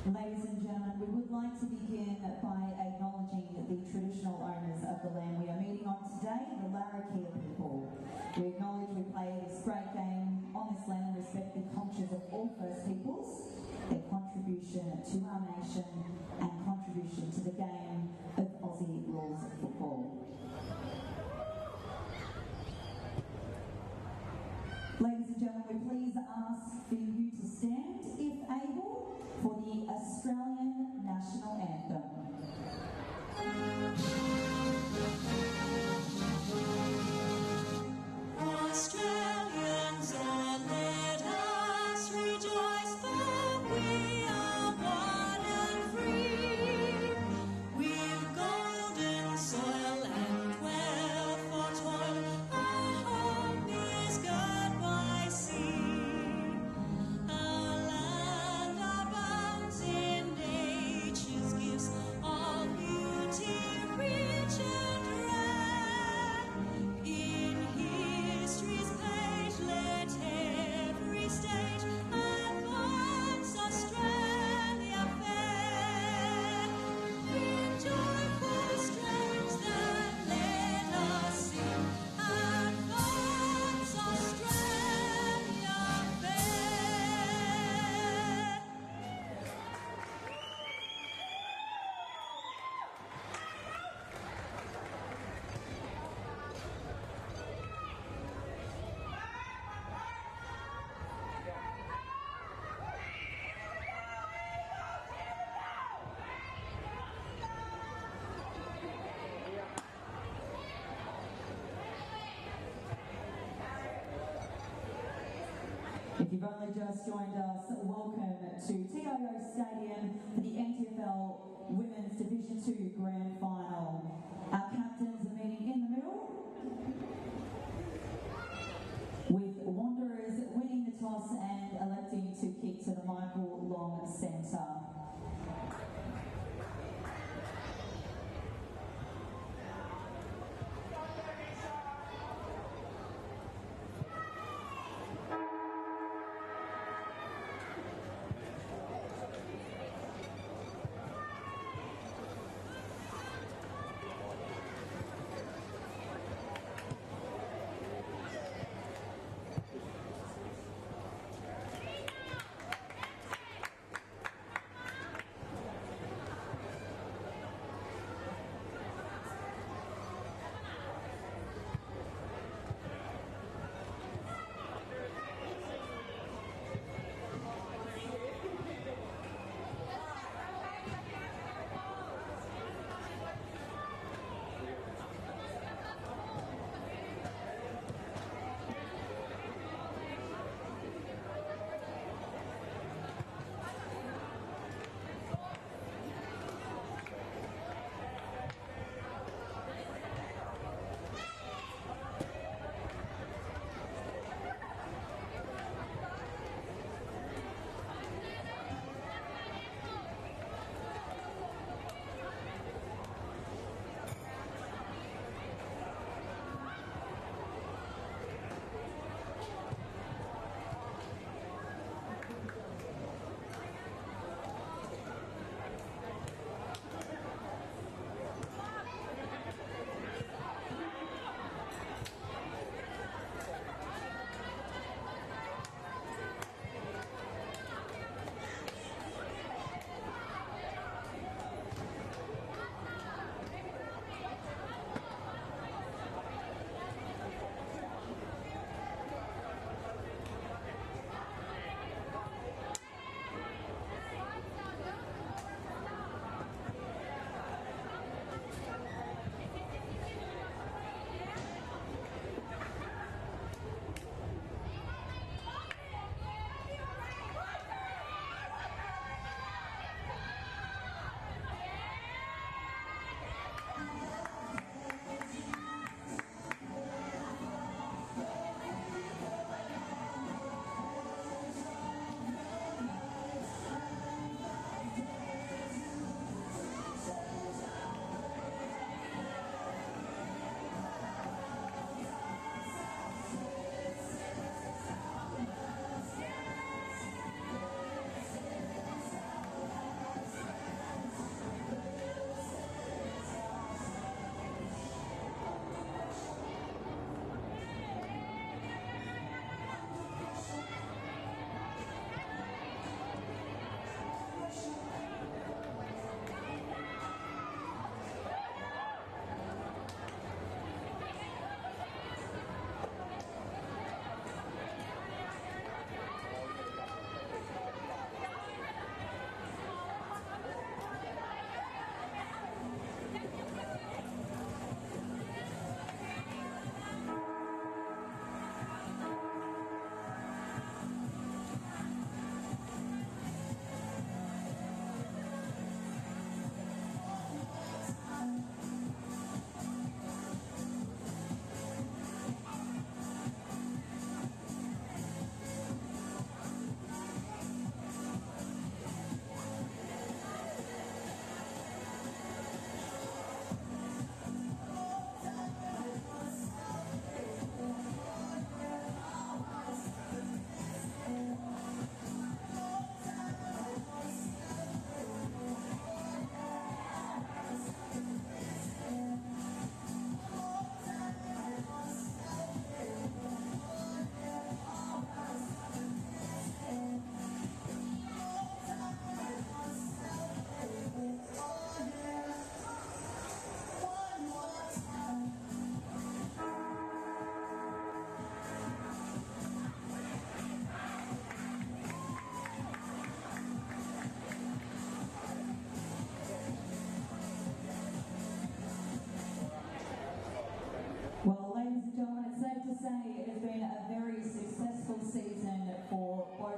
Ladies and gentlemen, we would like to begin by acknowledging the traditional owners of the land we are meeting on today, the Larrakia people. We acknowledge we play this great game on this land and respect the cultures of all First Peoples, their contribution to our nation and contribution to the game of Aussie rules football. Ladies and gentlemen, we please ask for you to stand, if able, for the Australian National Anthem. Australians, oh, let us rejoice, for we are one and free. We've golden soil and wealth for toil. Our home is girt by sea. Our land abounds in nature's gifts, all beauty rich and rare. In history's page, let every stage advance Australia fair. In joyful strains that let us sing, advance Australia If you've only just joined us, welcome to TIO Stadium for the NTFL Women's Division 2 Grand Final. Our captains are meeting in the middle, with Wanderers winning the toss and electing to kick to the Michael Long Centre.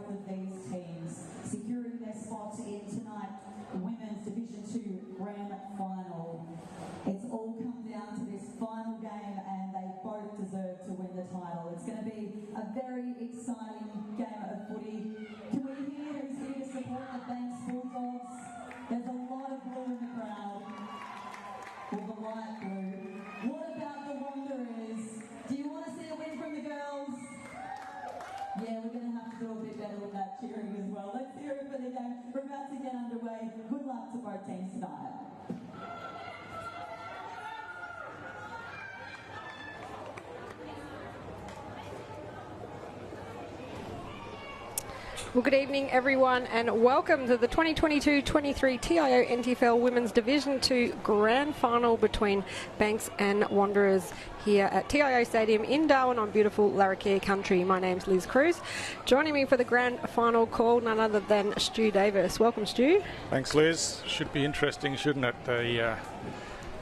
both of these teams securing their spot in tonight's Women's Division 2 Grand Final. It's all come down to this final game and they both deserve to win the title. It's going to be a very exciting game of footy. Can we hear who's here to support the Banks Bulldogs? There's a lot of blue in the crowd. Well, the light blue. What about the Wanderers? Do you want to see a win from the girls? Yeah, we're going to have to do a bit better with that cheering as well. Let's hear it for the game. We're about to get underway. Good luck to both teams tonight. Well, good evening, everyone, and welcome to the 2022-23 TIO NTFL Women's Division 2 Grand Final between Banks and Wanderers here at TIO Stadium in Darwin on beautiful Larrakia country. My name's Liz Cruz. Joining me for the Grand Final call, none other than Stu Davis. Welcome, Stu. Thanks, Liz. Should be interesting, shouldn't it?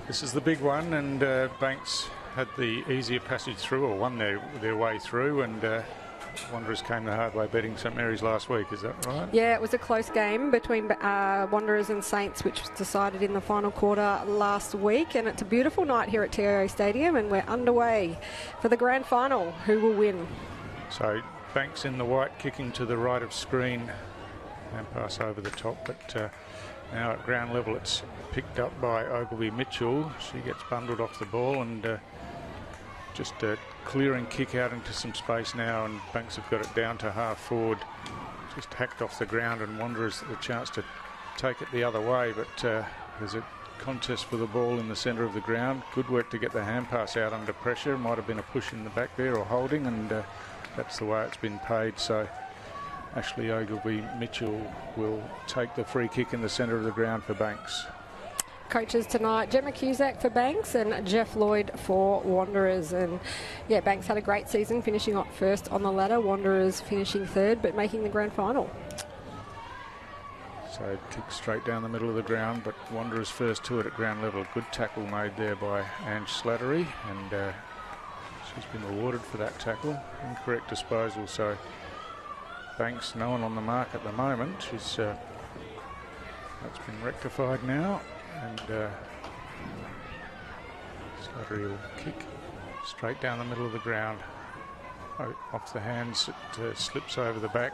This is the big one, and Banks had the easier passage through, or won their way through, and Wanderers came the hard way beating St Mary's last week, is that right? Yeah, it was a close game between Wanderers and Saints, which was decided in the final quarter last week, and it's a beautiful night here at TIO Stadium, and we're underway for the grand final. Who will win? So Banks in the white, kicking to the right of screen and pass over the top, but now at ground level it's picked up by Ogilvy Mitchell. She gets bundled off the ball and just a clearing kick out into some space now, and Banks have got it down to half forward, just hacked off the ground, and Wanderers the chance to take it the other way, but there's a contest for the ball in the centre of the ground. Good work to get the hand pass out under pressure. Might have been a push in the back there or holding, and that's the way it's been paid. So Ashley Ogilvy Mitchell will take the free kick in the centre of the ground for Banks. Coaches tonight, Gemma Cusack for Banks and Jeff Lloyd for Wanderers. And yeah, Banks had a great season, finishing up first on the ladder. Wanderers finishing third, but making the grand final. So kick straight down the middle of the ground, but Wanderers first to it at ground level. Good tackle made there by Ange Slattery, and she's been rewarded for that tackle. Incorrect disposal, so Banks, no one on the mark at the moment. She's that's been rectified now. And Slattery will kick straight down the middle of the ground. Off the hands, it slips over the back.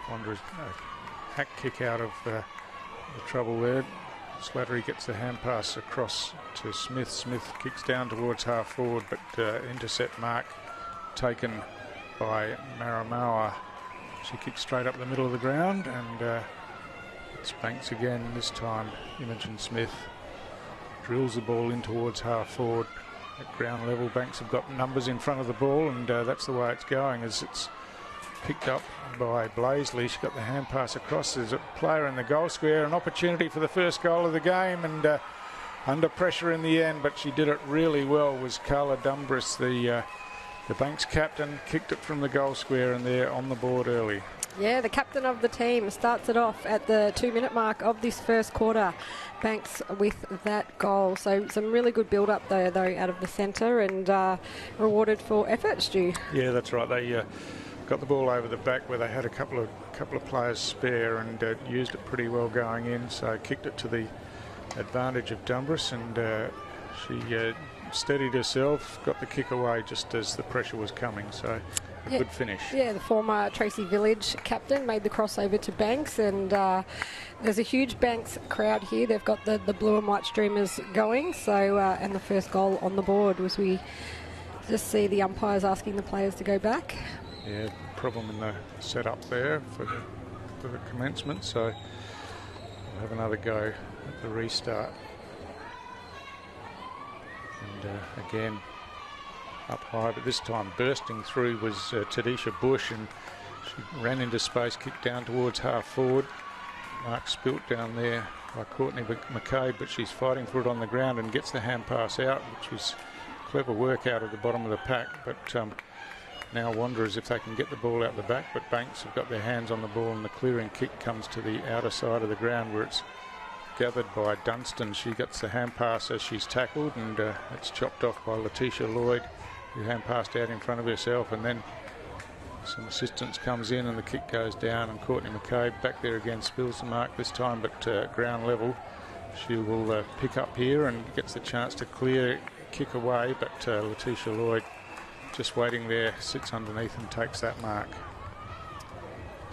Wanderers hack kick out of the trouble there. Slattery gets the hand pass across to Smith. Smith kicks down towards half forward, but intercept mark taken by Maramawa. She kicks straight up the middle of the ground, and it's Banks again. This time Imogen Smith drills the ball in towards half forward at ground level. Banks have got numbers in front of the ball, and that's the way it's going, as it's picked up by Blaisley. She got the hand pass across. There's a player in the goal square, an opportunity for the first goal of the game, and under pressure in the end, but she did it really well, was Carla Dumbris, the Banks captain, kicked it from the goal square, and they're on the board early. Yeah, the captain of the team starts it off at the 2-minute mark of this first quarter. Banks with that goal. So some really good build-up there, though, out of the centre, and rewarded for effort, Stu. Yeah, that's right. They got the ball over the back where they had a couple of players spare, and used it pretty well going in. So kicked it to the advantage of Dumbris, and she steadied herself, got the kick away just as the pressure was coming. So a good finish. Yeah, the former Tracy Village captain made the crossover to Banks, and there's a huge Banks crowd here. They've got the blue and white streamers going. So and the first goal on the board was, we just see the umpires asking the players to go back. Yeah, problem in the setup there for the commencement. So we'll have another go at the restart. And again, up high, but this time bursting through was Tadisha Bush, and she ran into space, kicked down towards half forward. Mark spilt down there by Courtney McCabe, but she's fighting for it on the ground and gets the hand pass out, which was clever work out of the bottom of the pack. But now Wanderers, if they can get the ball out the back, but Banks have got their hands on the ball, and the clearing kick comes to the outer side of the ground where it's gathered by Dunstan. She gets the hand pass as she's tackled, and it's chopped off by Letitia Lloyd, who hand passed out in front of herself, and then Some assistance comes in and the kick goes down, and Courtney McCabe back there again spills the mark this time, but ground level. She will pick up here and gets the chance to clear, kick away, but Letitia Lloyd just waiting there, sits underneath and takes that mark.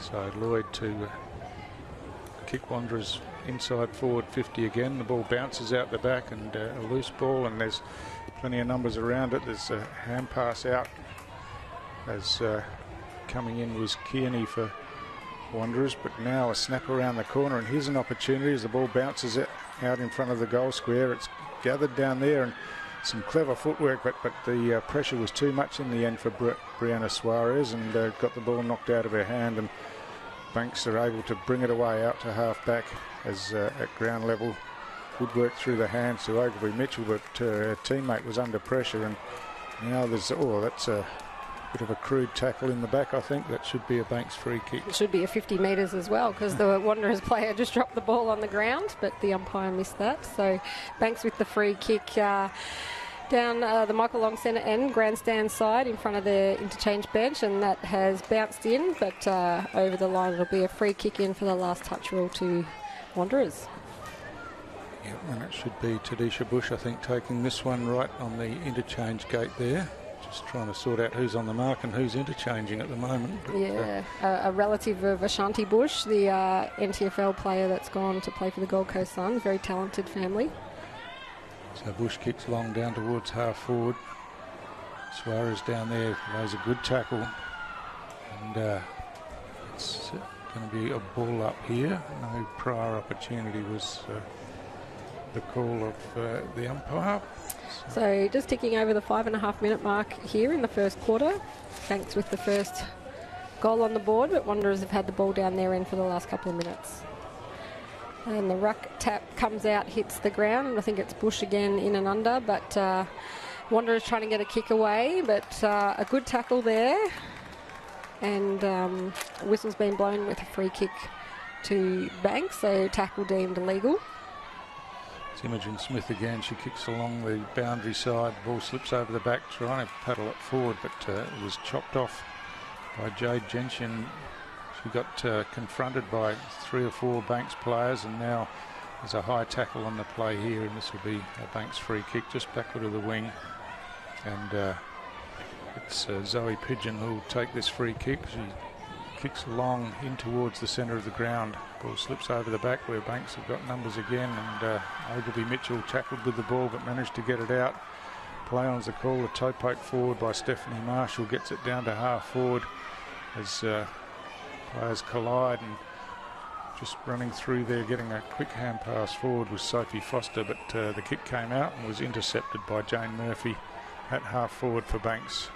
So Lloyd to kick Wanderers inside forward 50 again. The ball bounces out the back, and a loose ball, and there's plenty of numbers around it. There's a hand pass out as coming in was Kearney for Wanderers, but now a snap around the corner, and here's an opportunity as the ball bounces out in front of the goal square. It's gathered down there, and some clever footwork, but the pressure was too much in the end for Brianna Suarez, and got the ball knocked out of her hand, and Banks are able to bring it away out to half back as at ground level. Good work through the hands to Ogilvy Mitchell, but her teammate was under pressure, and now there's, that's a bit of a crude tackle in the back. I think that should be a Banks free kick. It should be a 50 metres as well, because the Wanderers player just dropped the ball on the ground, but the umpire missed that. So Banks with the free kick down the Michael Long centre end, grandstand side in front of the interchange bench, and that has bounced in, but over the line it'll be a free kick in for the last touch rule to Wanderers. Yep, and it should be Tadisha Bush, I think, taking this one right on the interchange gate there. Just trying to sort out who's on the mark and who's interchanging at the moment. But, a relative of Ashanti Bush, the NTFL player that's gone to play for the Gold Coast Suns. Very talented family. So Bush kicks long down towards half forward. Suarez down there lays a good tackle. And it's going to be a ball up here. No prior opportunity was the call of the umpire. So just ticking over the 5.5 minute mark here in the first quarter. Banks with the first goal on the board, but Wanderers have had the ball down their end for the last couple of minutes. And the ruck tap comes out, hits the ground, and I think it's Bush again in and under, but Wanderers trying to get a kick away, but a good tackle there. And whistle's been blown with a free kick to Banks, so tackle deemed illegal. It's Imogen Smith again. She kicks along the boundary side. Ball slips over the back, trying to paddle it forward, but it was chopped off by Jade Gentian. She got confronted by 3 or 4 Banks players, and now there's a high tackle on the play here, and this will be a Banks free kick just backward of the wing. And it's Zoe Pigeon who will take this free kick. She kicks along in towards the centre of the ground. Ball slips over the back where Banks have got numbers again, and Ogilvy Mitchell tackled with the ball but managed to get it out. Play on's the call, a toe poke forward by Stephanie Marshall, gets it down to half forward as players collide, and just running through there getting a quick hand pass forward was Sophie Foster, but the kick came out and was intercepted by Jane Murphy at half forward for Banks.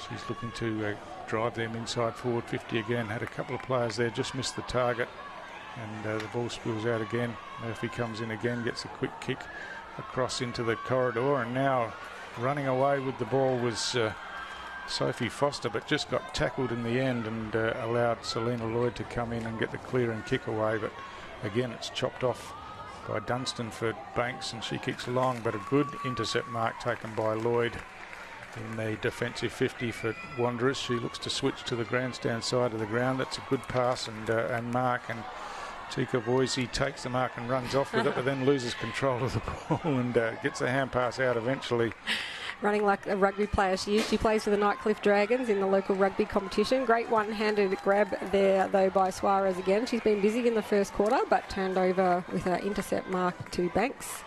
She's looking to drive them inside forward 50 again. Had a couple of players there, just missed the target, and the ball spills out again. Murphy comes in again, gets a quick kick across into the corridor, and now running away with the ball was Sophie Foster, but just got tackled in the end and allowed Selena Lloyd to come in and get the clear and kick away, but again it's chopped off by Dunstan for Banks, and she kicks long, but a good intercept mark taken by Lloyd in the defensive 50 for Wanderers. She looks to switch to the grandstand side of the ground. That's a good pass and mark, and Tika Voisey takes the mark and runs off with it, but then loses control of the ball and gets the hand pass out eventually. Running like a rugby player she is. She plays for the Nightcliff Dragons in the local rugby competition. Great one-handed grab there, though, by Suarez again. She's been busy in the first quarter, but turned over with an intercept mark to Banks.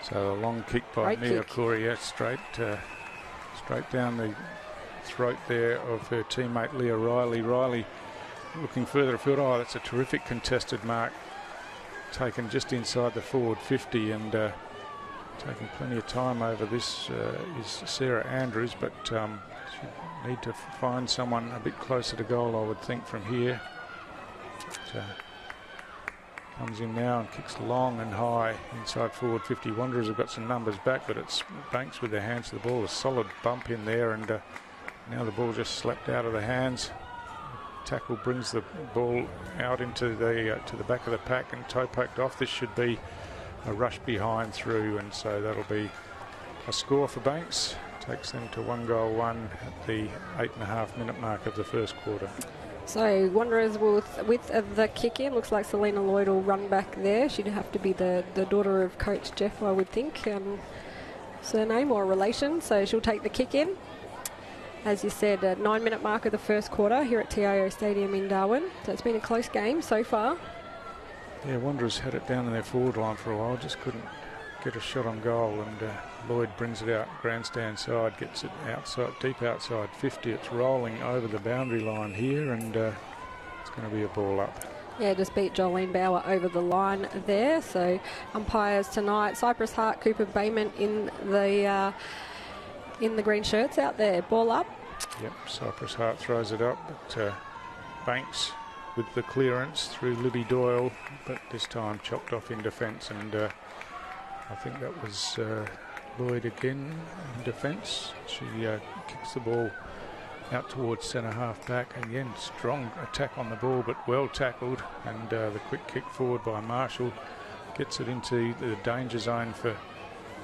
So a long kick by Mia Courier, straight down the throat there of her teammate Leah Riley. Riley looking further afield. Oh, that's a terrific contested mark taken just inside the forward 50, and taking plenty of time over this is Sarah Andrews, but she need to find someone a bit closer to goal, I would think, from here. But, comes in now and kicks long and high inside forward 50. Wanderers have got some numbers back, but it's Banks with their hands to the ball. A solid bump in there, and now the ball just slapped out of the hands. Tackle brings the ball out into the to the back of the pack and toe poked off. This should be a rush behind through, and so that'll be a score for Banks. takes them to 1-1 at the 8.5-minute mark of the first quarter. So Wanderers with the kick in. Looks like Selena Lloyd will run back there. She'd have to be the daughter of Coach Jeff, I would think, surname or relation. So she'll take the kick in. As you said, 9-minute mark of the first quarter here at TIO Stadium in Darwin. So it's been a close game so far. Yeah, Wanderers had it down in their forward line for a while, just couldn't get a shot on goal, and Lloyd brings it out grandstand side, gets it outside, deep outside 50. It's rolling over the boundary line here, and it's going to be a ball up. Yeah, just beat Jolene Bauer over the line there. So umpires tonight, Cypress Hart, Cooper Bayman in the green shirts out there. Ball up. Yep, Cypress Hart throws it up, but Banks with the clearance through Libby Doyle, but this time chopped off in defence, and I think that was Lloyd again in defence. She kicks the ball out towards centre half back. Again, strong attack on the ball, but well tackled, and the quick kick forward by Marshall gets it into the danger zone for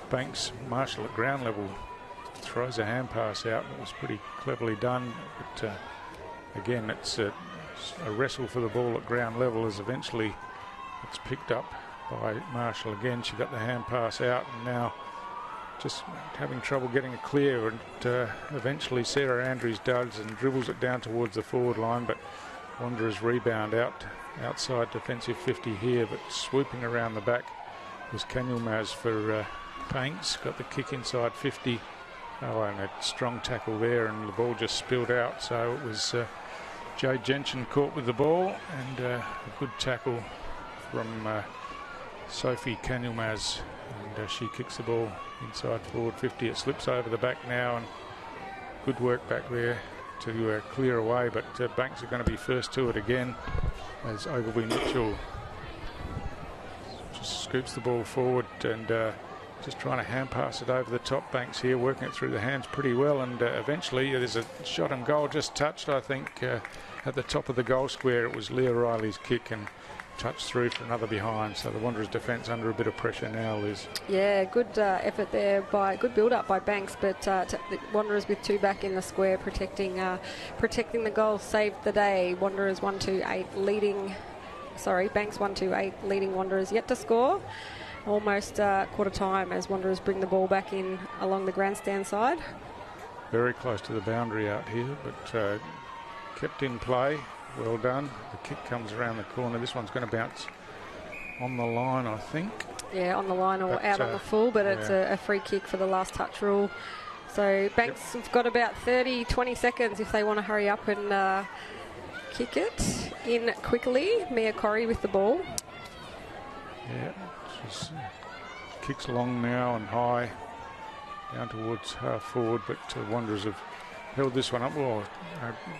Banks. Marshall at ground level throws a hand pass out. It was pretty cleverly done, but again, it's a wrestle for the ball at ground level, as eventually it's picked up by Marshall again. She got the hand pass out, and now just having trouble getting it clear, and eventually Sarah Andrews does and dribbles it down towards the forward line, but Wanderers rebound outside defensive 50 here, but swooping around the back was Kanyilmaz for Banks. Got the kick inside 50. Oh, and a strong tackle there, and the ball just spilled out. So it was Jade Gentian caught with the ball, and a good tackle from Sophie Kanyilmaz, and she kicks the ball inside forward 50. It slips over the back now, and good work back there to clear away, but Banks are going to be first to it again as Ogilvy Mitchell just scoops the ball forward, and just trying to hand pass it over the top. Banks here working it through the hands pretty well, and eventually there's a shot on goal just touched, I think, at the top of the goal square. It was Leah Riley's kick and touched through for another behind. So the Wanderers defence under a bit of pressure now, Liz. Yeah, good effort there, good build up by Banks, but the Wanderers with two back in the square protecting the goal saved the day. Wanderers 1-2-8 leading. Banks 1-2-8 leading Wanderers yet to score. Almost quarter time as Wanderers bring the ball back in along the grandstand side. Very close to the boundary out here, but kept in play. Well done. The kick comes around the corner. This one's going to bounce on the line, I think. Yeah, on the line or out on the full, but it's a free kick for the last touch rule. So Banks have got about 20 seconds if they want to hurry up and kick it in quickly. Mia Corrie with the ball. Yeah, she kicks long now and high down towards half forward, but Wanderers have held this one up. Well,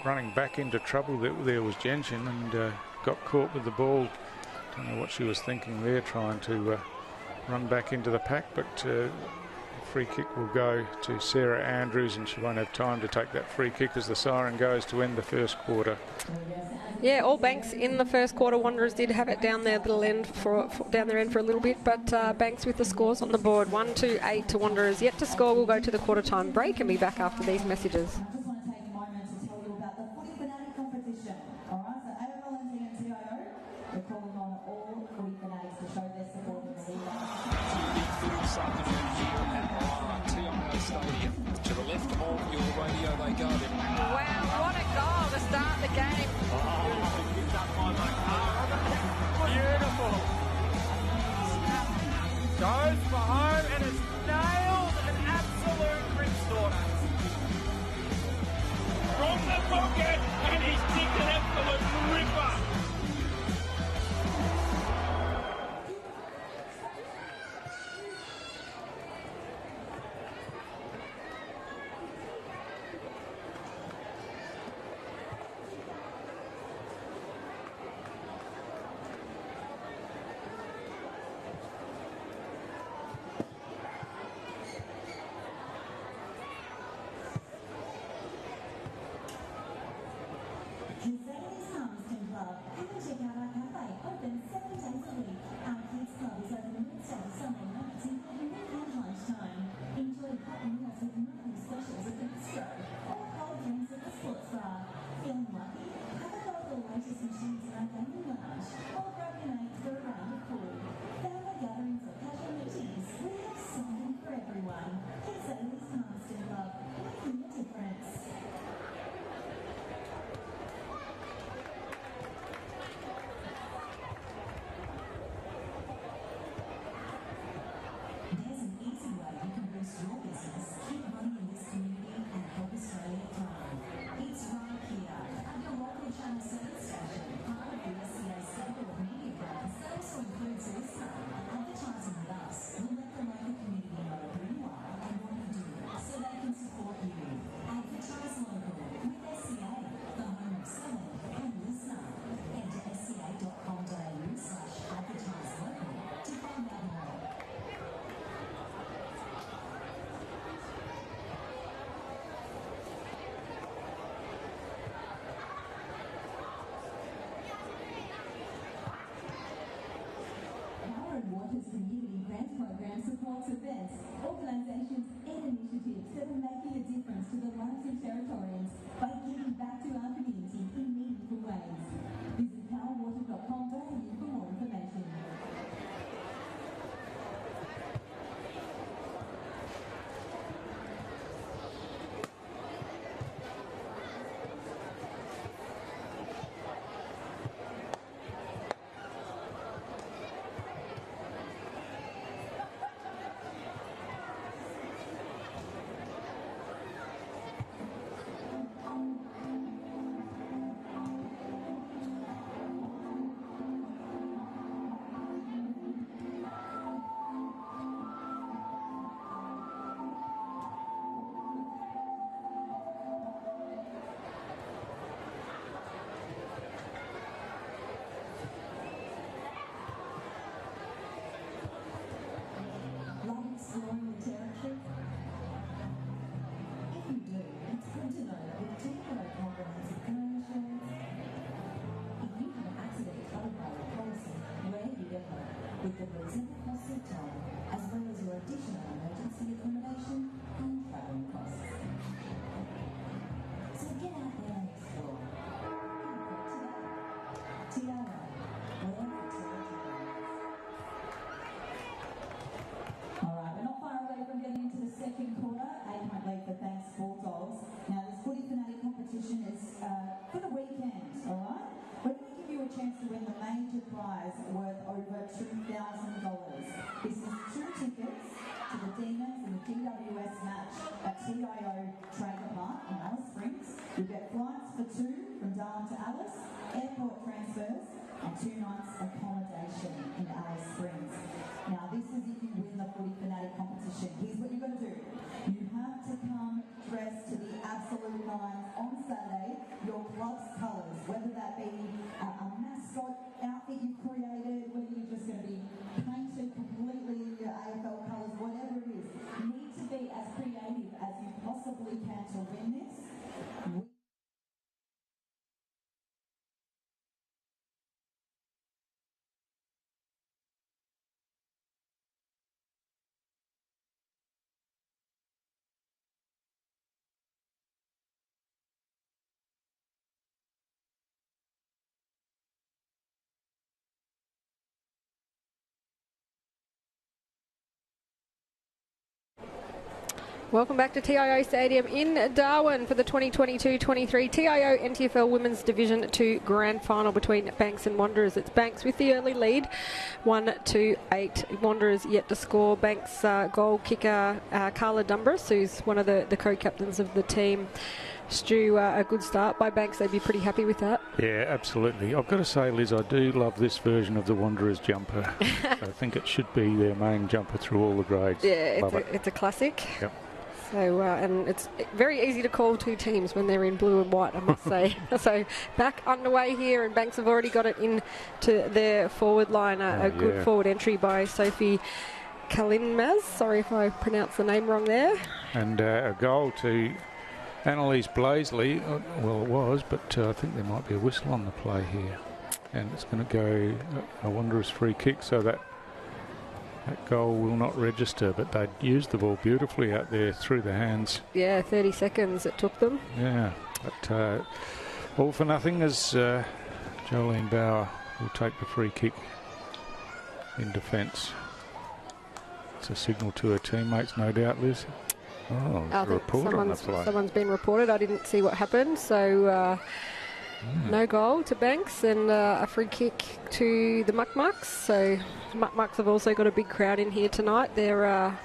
running back into trouble there was Gentian, and got caught with the ball. Don't know what she was thinking there, trying to run back into the pack, but the free kick will go to Sarah Andrews, and she won't have time to take that free kick as the siren goes to end the first quarter. Yeah, all Banks in the first quarter. Wanderers did have it down their little end down their end for a little bit, but Banks with the scores on the board. 1-2-8 to Wanderers yet to score. We'll go to the quarter time break and be back after these messages. I just want to take a moment to tell you about the Footy Fanatic competition. All right, so AFL and TIO, we're calling on all Footy Fanatics to show their support in the league. This afternoon here at TIO Stadium. To the left of your radio they go. Wow, what a goal to start the game. Picked up by beautiful. Goes for home and has nailed an absolute ripstorter. From the pocket, and he's kicked an absolute ripper. events, organisations and initiatives that are making a difference to the lives of Territorians by giving back to our community in meaningful ways. Visit powerwater.com.au for more information. Exploring the territory? If you do, it's good to know that with TIO comprehensive car insurance, if you have an accident covered by your policy, we're here to help with the reasonable cost of time, as well as your additional emergency accommodation and travelling costs. So get out there and explore. TIO, wherever territory is. Alright, we're not far away from getting into the second quarter. 8-point lead for Banks Bulldogs. Now, this footy fanatic competition is for the weekend, alright? We're going to give you a chance to win the major prize worth over $2,000. This is 2 tickets to the Demons and the GWS match at TIO Tracker Park in Alice Springs. You'll get flights for 2 from Darwin to Alice, airport transfers, and 2 nights accommodation in Alice Springs. Now, this is if you win the footy fanatic competition. Here's what you've got to do. You have to come dressed to the absolute nines on Saturday, your club's colours, whether that be a mascot outfit you've created, whether you're just going to be painted completely in your AFL colours, whatever it is. You need to be as creative as you possibly can to win this. Welcome back to TIO Stadium in Darwin for the 2022-23 TIO NTFL Women's Division 2 Grand Final between Banks and Wanderers. It's Banks with the early lead, 1-8. Wanderers yet to score. Banks goal kicker Carla Dumbras, who's one of the co-captains of the team. Stu, a good start by Banks. They'd be pretty happy with that. Yeah, absolutely. I've got to say, Liz, I do love this version of the Wanderers jumper. I think it should be their main jumper through all the grades. Yeah, it's a classic. Yep. So, and it's very easy to call 2 teams when they're in blue and white, I must say. So, back underway here, and Banks have already got it into their forward line. A good forward entry by Sophie Kalinmaz. Sorry if I pronounced the name wrong there. And a goal to Annalise Blaisley. Well, it was, but I think there might be a whistle on the play here. And it's going to go a Wanderers free kick, so that goal will not register, but they used the ball beautifully out there through the hands. Yeah, 30 seconds it took them. Yeah, but all for nothing as Jolene Bauer will take the free kick in defence. It's a signal to her teammates, no doubt, Liz. Oh, there's a report on the play. Someone's been reported. I didn't see what happened, so no goal to Banks, and a free kick to the Muck-Mucks. So Muck-Mucks have also got a big crowd in here tonight. Their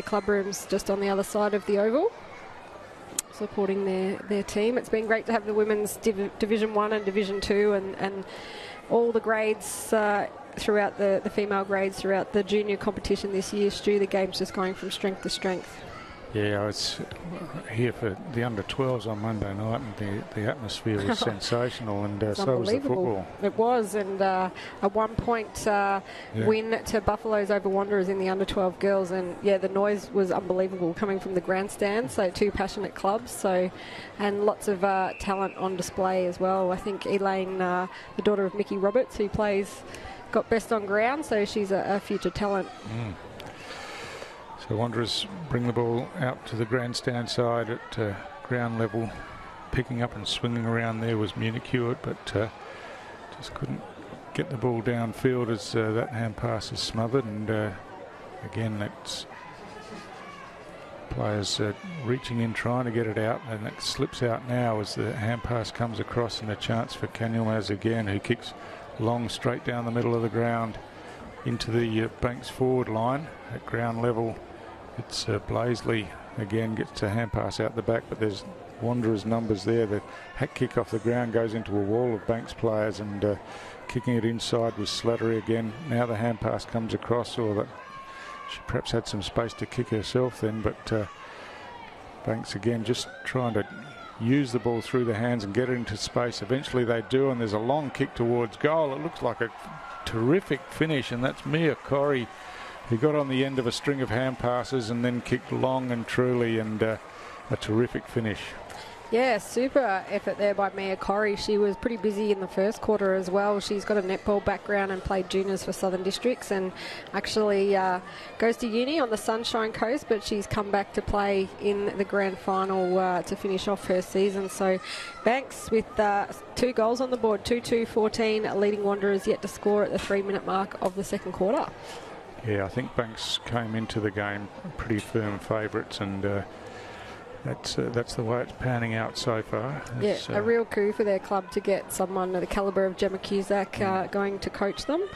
club room's just on the other side of the oval, supporting their team. It's been great to have the women's Division 1 and Division 2 and all the grades throughout the female grades throughout the junior competition this year. Stu, the game's just going from strength to strength. Yeah, I was here for the under-12s on Monday night, and the atmosphere was sensational, and so was the football. It was, and a 1-point win to Buffaloes over Wanderers in the under-12 girls, and yeah, the noise was unbelievable coming from the grandstand. So 2 passionate clubs, and lots of talent on display as well. I think Elaine, the daughter of Mickey Roberts, who got best on ground, so she's a future talent. The Wanderers bring the ball out to the grandstand side at ground level. Picking up and swinging around there was Munich Hewitt, but just couldn't get the ball downfield as that hand pass is smothered. And again, that's players reaching in, trying to get it out, and it slips out now as the hand pass comes across, and a chance for Canulmaz again, who kicks long straight down the middle of the ground into the Banks forward line at ground level. It's Blaisley again gets a hand pass out the back, but there's Wanderers numbers there. The hack kick off the ground goes into a wall of Banks players, and kicking it inside was Slattery again. Now the hand pass comes across, or that she perhaps had some space to kick herself then, but Banks again just trying to use the ball through the hands and get it into space. Eventually they do, and there's a long kick towards goal. It looks like a terrific finish, and that's Mia Corrie, who got on the end of a string of hand passes and then kicked long and truly, and a terrific finish. Yeah, super effort there by Mia Corrie. She was pretty busy in the first quarter as well. She's got a netball background and played juniors for Southern Districts, and actually goes to uni on the Sunshine Coast, but she's come back to play in the grand final to finish off her season. So Banks with 2 goals on the board, 2-2-14, leading Wanderers yet to score at the 3-minute mark of the second quarter. Yeah, I think Banks came into the game pretty firm favourites, and that's the way it's panning out so far. It's, a real coup for their club to get someone of the calibre of Gemma Cusack going to coach them.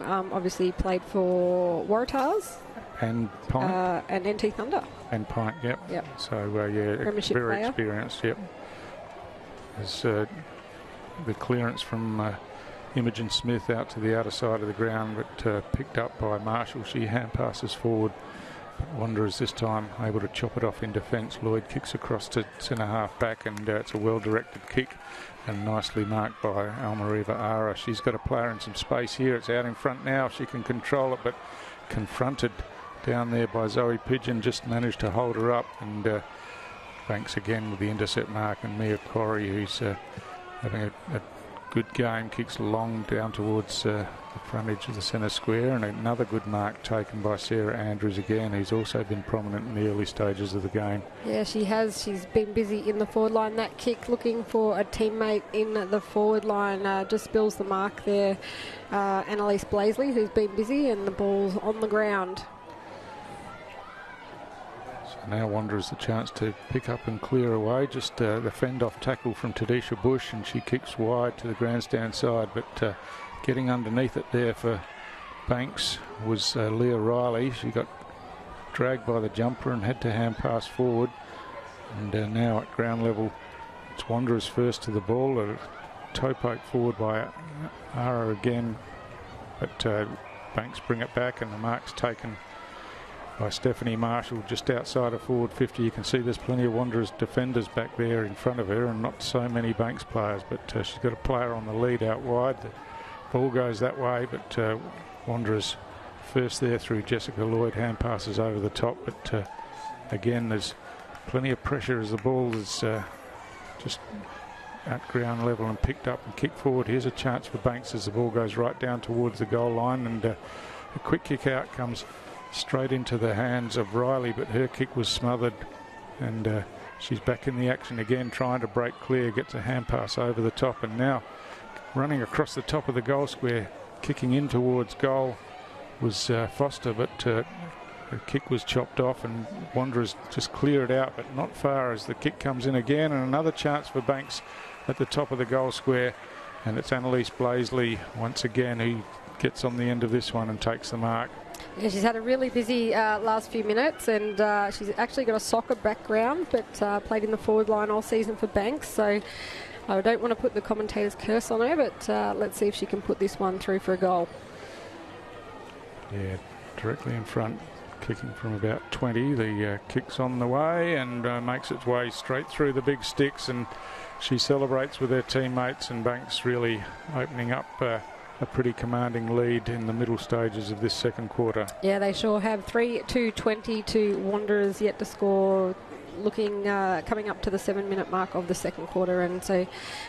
Obviously played for Waratahs. And Pint. And NT Thunder. And Pint, yep. So, yeah, Premiership very player. experienced, yep. There's the clearance from Imogen Smith out to the outer side of the ground, but picked up by Marshall. She hand passes forward. Wanderers this time able to chop it off in defence. Lloyd kicks across to centre half back, and it's a well-directed kick and nicely marked by Almariva Ara. She's got a player in some space here. It's out in front now. She can control it, but confronted down there by Zoe Pigeon, just managed to hold her up, and Banks again with the intercept mark, and Mia Corrie, who's having a good game, kicks long down towards the front edge of the centre square, and another good mark taken by Sarah Andrews again, who's also been prominent in the early stages of the game. Yeah, she has. She's been busy in the forward line. That kick looking for a teammate in the forward line just spills the mark there. Annalise Blaisley, who's been busy, and the ball's on the ground. So now Wanderers the chance to pick up and clear away. Just the fend-off tackle from Tadisha Bush, and she kicks wide to the grandstand side, but getting underneath it there for Banks was Leah Riley. She got dragged by the jumper and had to hand pass forward, and now at ground level it's Wanderers first to the ball. A toe poke forward by Ara again, but Banks bring it back, and the mark's taken by Stephanie Marshall just outside of forward 50. You can see there's plenty of Wanderers defenders back there in front of her, and not so many Banks players, but she's got a player on the lead out wide. The ball goes that way, but Wanderers first there through Jessica Lloyd. Hand passes over the top, but again there's plenty of pressure as the ball is just at ground level and picked up and kicked forward. Here's a chance for Banks as the ball goes right down towards the goal line, and a quick kick out comes straight into the hands of Riley, but her kick was smothered, and she's back in the action again, trying to break clear, gets a hand pass over the top, and now running across the top of the goal square, kicking in towards goal was Foster, but her kick was chopped off, and Wanderers just clear it out, but not far as the kick comes in again, and another chance for Banks at the top of the goal square, and it's Annalise Blaisley once again who gets on the end of this one and takes the mark. Yeah, she's had a really busy last few minutes, and she's actually got a soccer background, but played in the forward line all season for Banks, so I don't want to put the commentator's curse on her, but let's see if she can put this one through for a goal. Yeah, directly in front, kicking from about 20. The kick's on the way and makes its way straight through the big sticks, and she celebrates with her teammates, and Banks really opening up a pretty commanding lead in the middle stages of this second quarter. Yeah, they sure have. 3-2-20 to Wanderers yet to score, looking coming up to the 7-minute mark of the second quarter, and so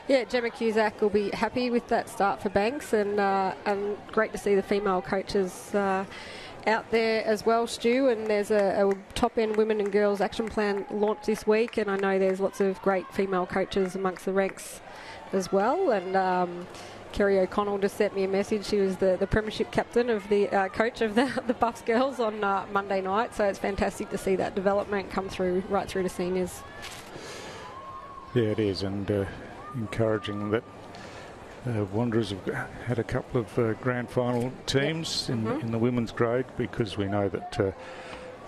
yeah, Gemma Cusack will be happy with that start for Banks, and great to see the female coaches out there as well, Stu, and there's a top-end women and girls action plan launch this week, and I know there's lots of great female coaches amongst the ranks as well. And Kerry O'Connell just sent me a message. She was the premiership captain of the coach of the Buffs girls on Monday night, so it's fantastic to see that development come through right through to seniors. Yeah, it is, and encouraging that Wanderers have had a couple of grand final teams in the women's grade, because we know that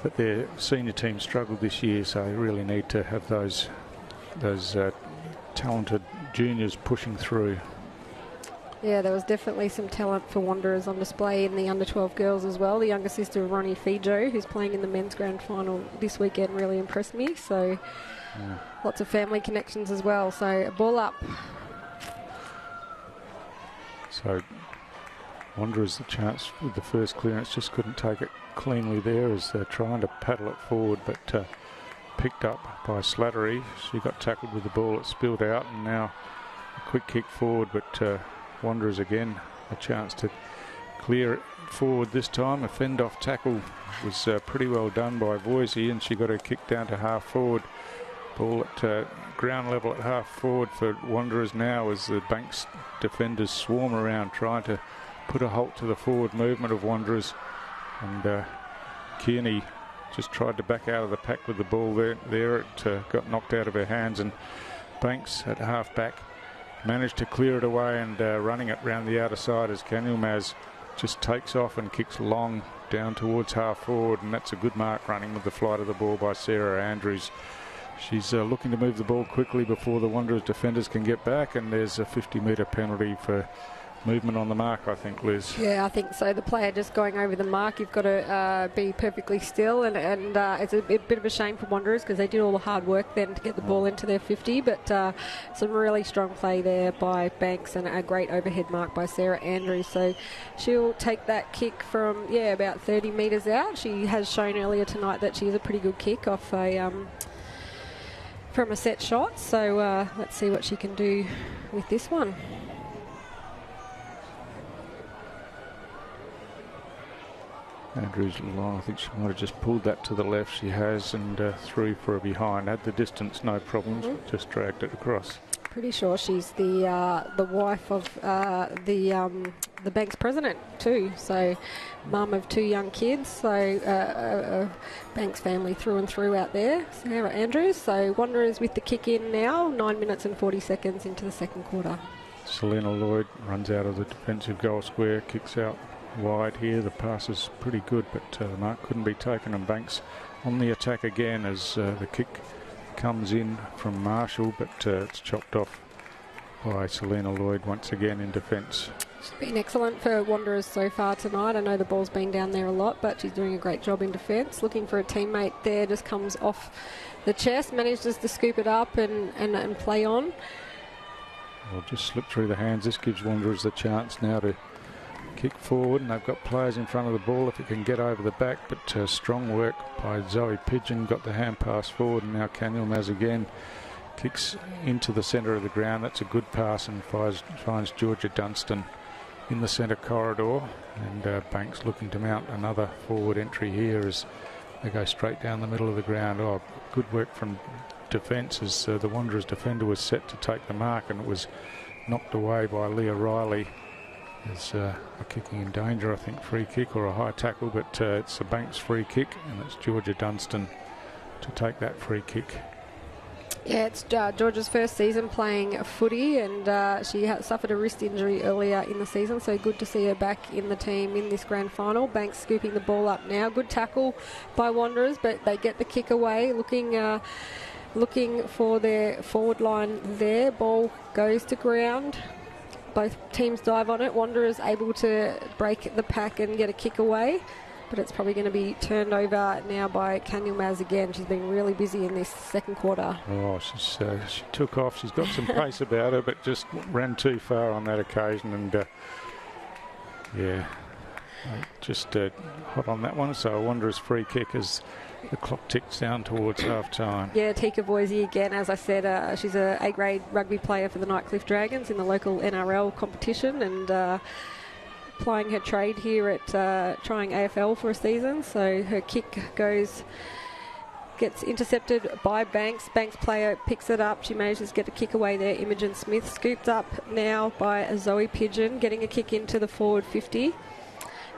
that their senior team struggled this year, so they really need to have those talented juniors pushing through. Yeah, there was definitely some talent for Wanderers on display in the under-12 girls as well. The younger sister of Ronnie Fijo, who's playing in the men's grand final this weekend, really impressed me. So lots of family connections as well. So ball up. So Wanderers the chance with the first clearance, just couldn't take it cleanly there as they're trying to paddle it forward, but picked up by Slattery. She got tackled with the ball, it spilled out, and now a quick kick forward, but Wanderers again a chance to clear it forward this time. A fend-off tackle was pretty well done by Voisey, and she got her kick down to half forward. Ball at ground level at half forward for Wanderers now as the Banks defenders swarm around trying to put a halt to the forward movement of Wanderers, and Kearney just tried to back out of the pack with the ball there. It got knocked out of her hands, and Banks at half back managed to clear it away, and running it round the outer side as Canilmaz just takes off and kicks long down towards half forward, and that's a good mark running with the flight of the ball by Sarah Andrews. She's looking to move the ball quickly before the Wanderers defenders can get back, and there's a 50-metre penalty for movement on the mark, I think, Liz. Yeah, I think so. The player just going over the mark, you've got to be perfectly still, and it's a bit of a shame for Wanderers because they did all the hard work then to get the ball into their 50, but some really strong play there by Banks and a great overhead mark by Sarah Andrews. So she'll take that kick from, about 30 metres out. She has shown earlier tonight that she is a pretty good kick off from a set shot, so let's see what she can do with this one. Andrews long, I think she might have just pulled that to the left. She has, and through for a behind. Had the distance, no problems, just dragged it across. Pretty sure she's the wife of the Banks president too. So, mum of 2 young kids. So, Banks family through and through out there. Sarah Andrews. So, Wanderers with the kick in now. 9 minutes and 40 seconds into the second quarter. Selena Lloyd runs out of the defensive goal square, kicks out wide here. The pass is pretty good, but the mark couldn't be taken, and Banks on the attack again as the kick comes in from Marshall, but it's chopped off by Selena Lloyd once again in defence. She's been excellent for Wanderers so far tonight. I know the ball's been down there a lot, but she's doing a great job in defence. Looking for a teammate there, just comes off the chest, manages to scoop it up and play on. Well, just slipped through the hands. This gives Wanderers the chance now to kick forward, and they've got players in front of the ball if it can get over the back, but strong work by Zoe Pigeon, got the hand pass forward, and now Canilmaz again kicks into the centre of the ground. That's a good pass and finds Georgia Dunstan in the centre corridor, and Banks looking to mount another forward entry here as they go straight down the middle of the ground. Oh, good work from defence as the Wanderers defender was set to take the mark, and it was knocked away by Leah Riley. It's a kicking in danger, I think, free kick or a high tackle, but it's a Banks free kick, and it's Georgia Dunstan to take that free kick. Yeah, it's Georgia's first season playing footy, and she suffered a wrist injury earlier in the season, so good to see her back in the team in this grand final. Banks scooping the ball up now. Good tackle by Wanderers, but they get the kick away, looking for their forward line there. Ball goes to ground. Both teams dive on it. Wanderers able to break the pack and get a kick away, but it's probably going to be turned over now by Canilmaz again. She's been really busy in this second quarter. Oh, she took off. She's got some pace about her, but just ran too far on that occasion, and just hot on that one. So a Wanderers free kick as the clock ticks down towards half-time. Yeah, Tika Voisey again, as I said, she's a A-grade rugby player for the Nightcliff Dragons in the local NRL competition, and plying her trade here at trying AFL for a season. So her kick gets intercepted by Banks. Banks player picks it up. She manages to get a kick away there. Imogen Smith scooped up now by Zoe Pigeon, getting a kick into the forward 50.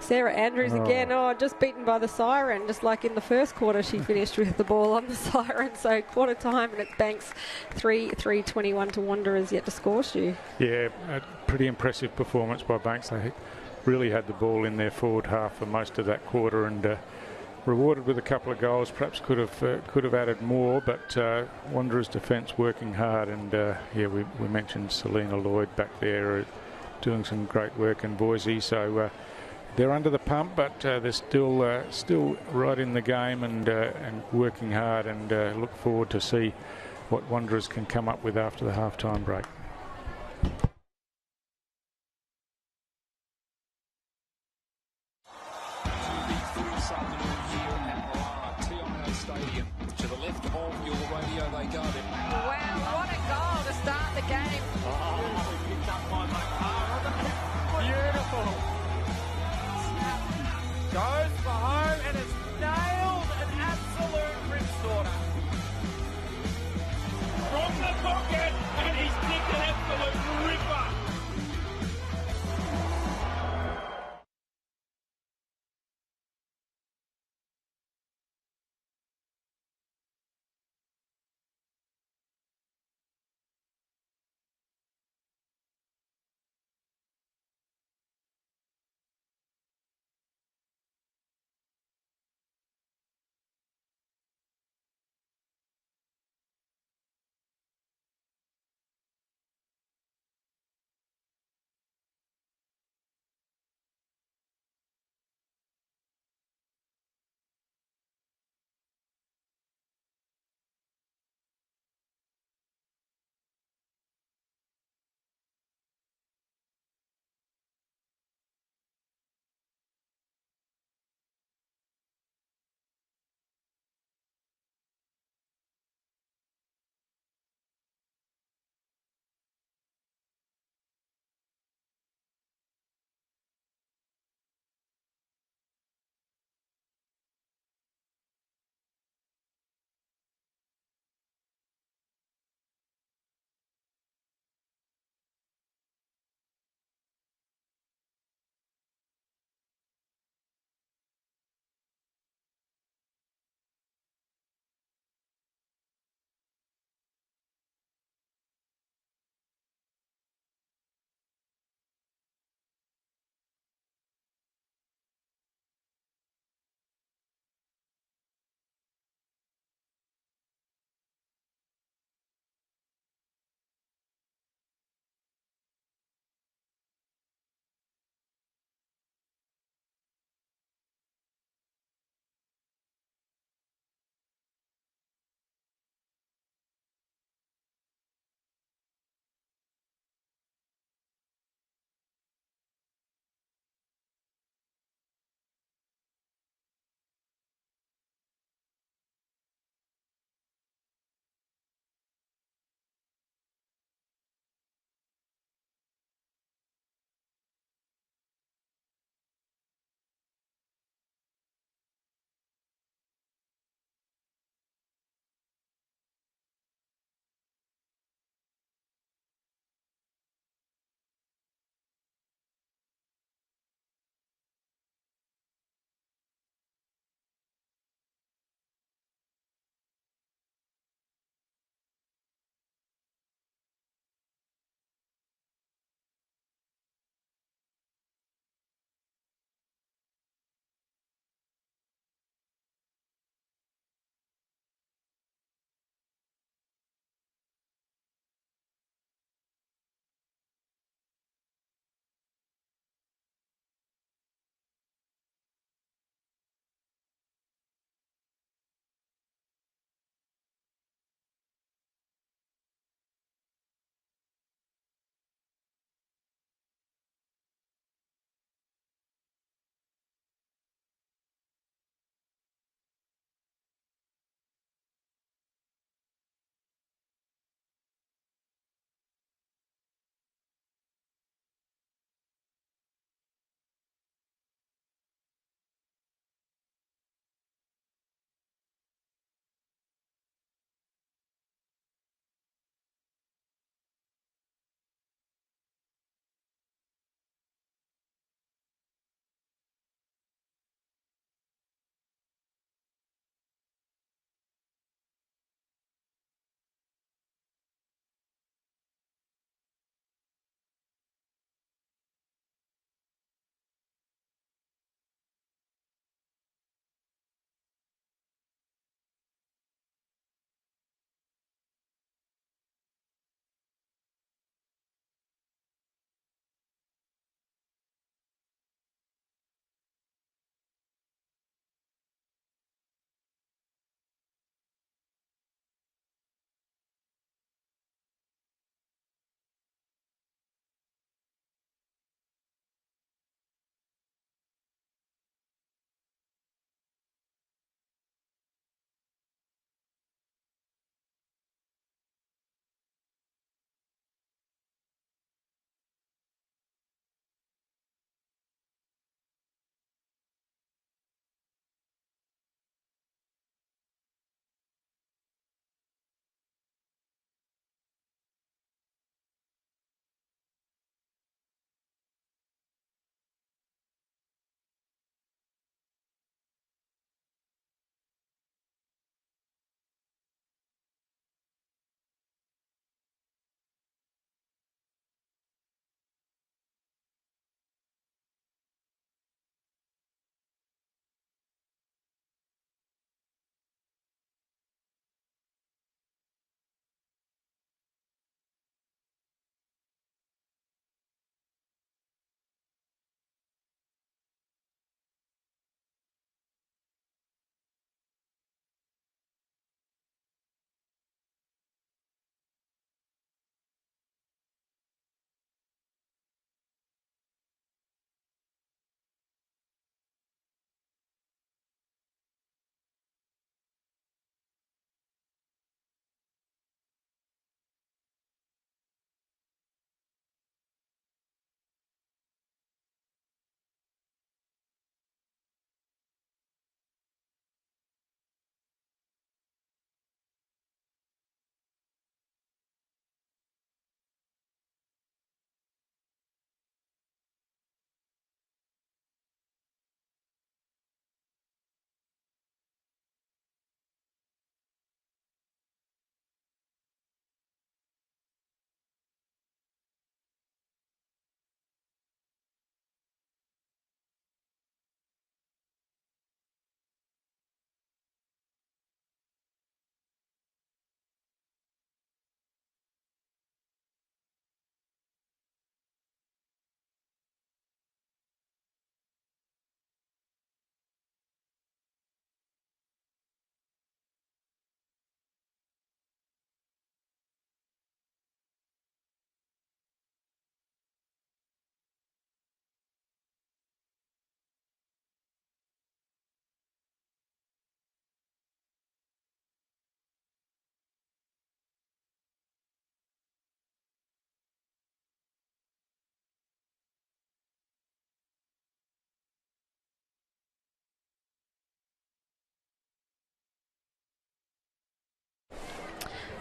Sarah Andrews again, just beaten by the siren, just like in the first quarter she finished with the ball on the siren. So quarter time and it's Banks 3-21 to Wanderers yet to score, Stu. Yeah, a pretty impressive performance by Banks. They really had the ball in their forward half for most of that quarter and rewarded with a couple of goals. Perhaps could have added more, but Wanderers defence working hard and we mentioned Selena Lloyd back there doing some great work in Boise. So they're under the pump, but they're still right in the game and working hard, and look forward to see what Wanderers can come up with after the half-time break. This afternoon here at TIO Stadium. To the left of your radio they go. Wow, what a goal to start the game. Picked up by Makar. Beautiful. Goes for home and has nailed an absolute ripstorter. From the pocket, and he's nicked an absolute ripper.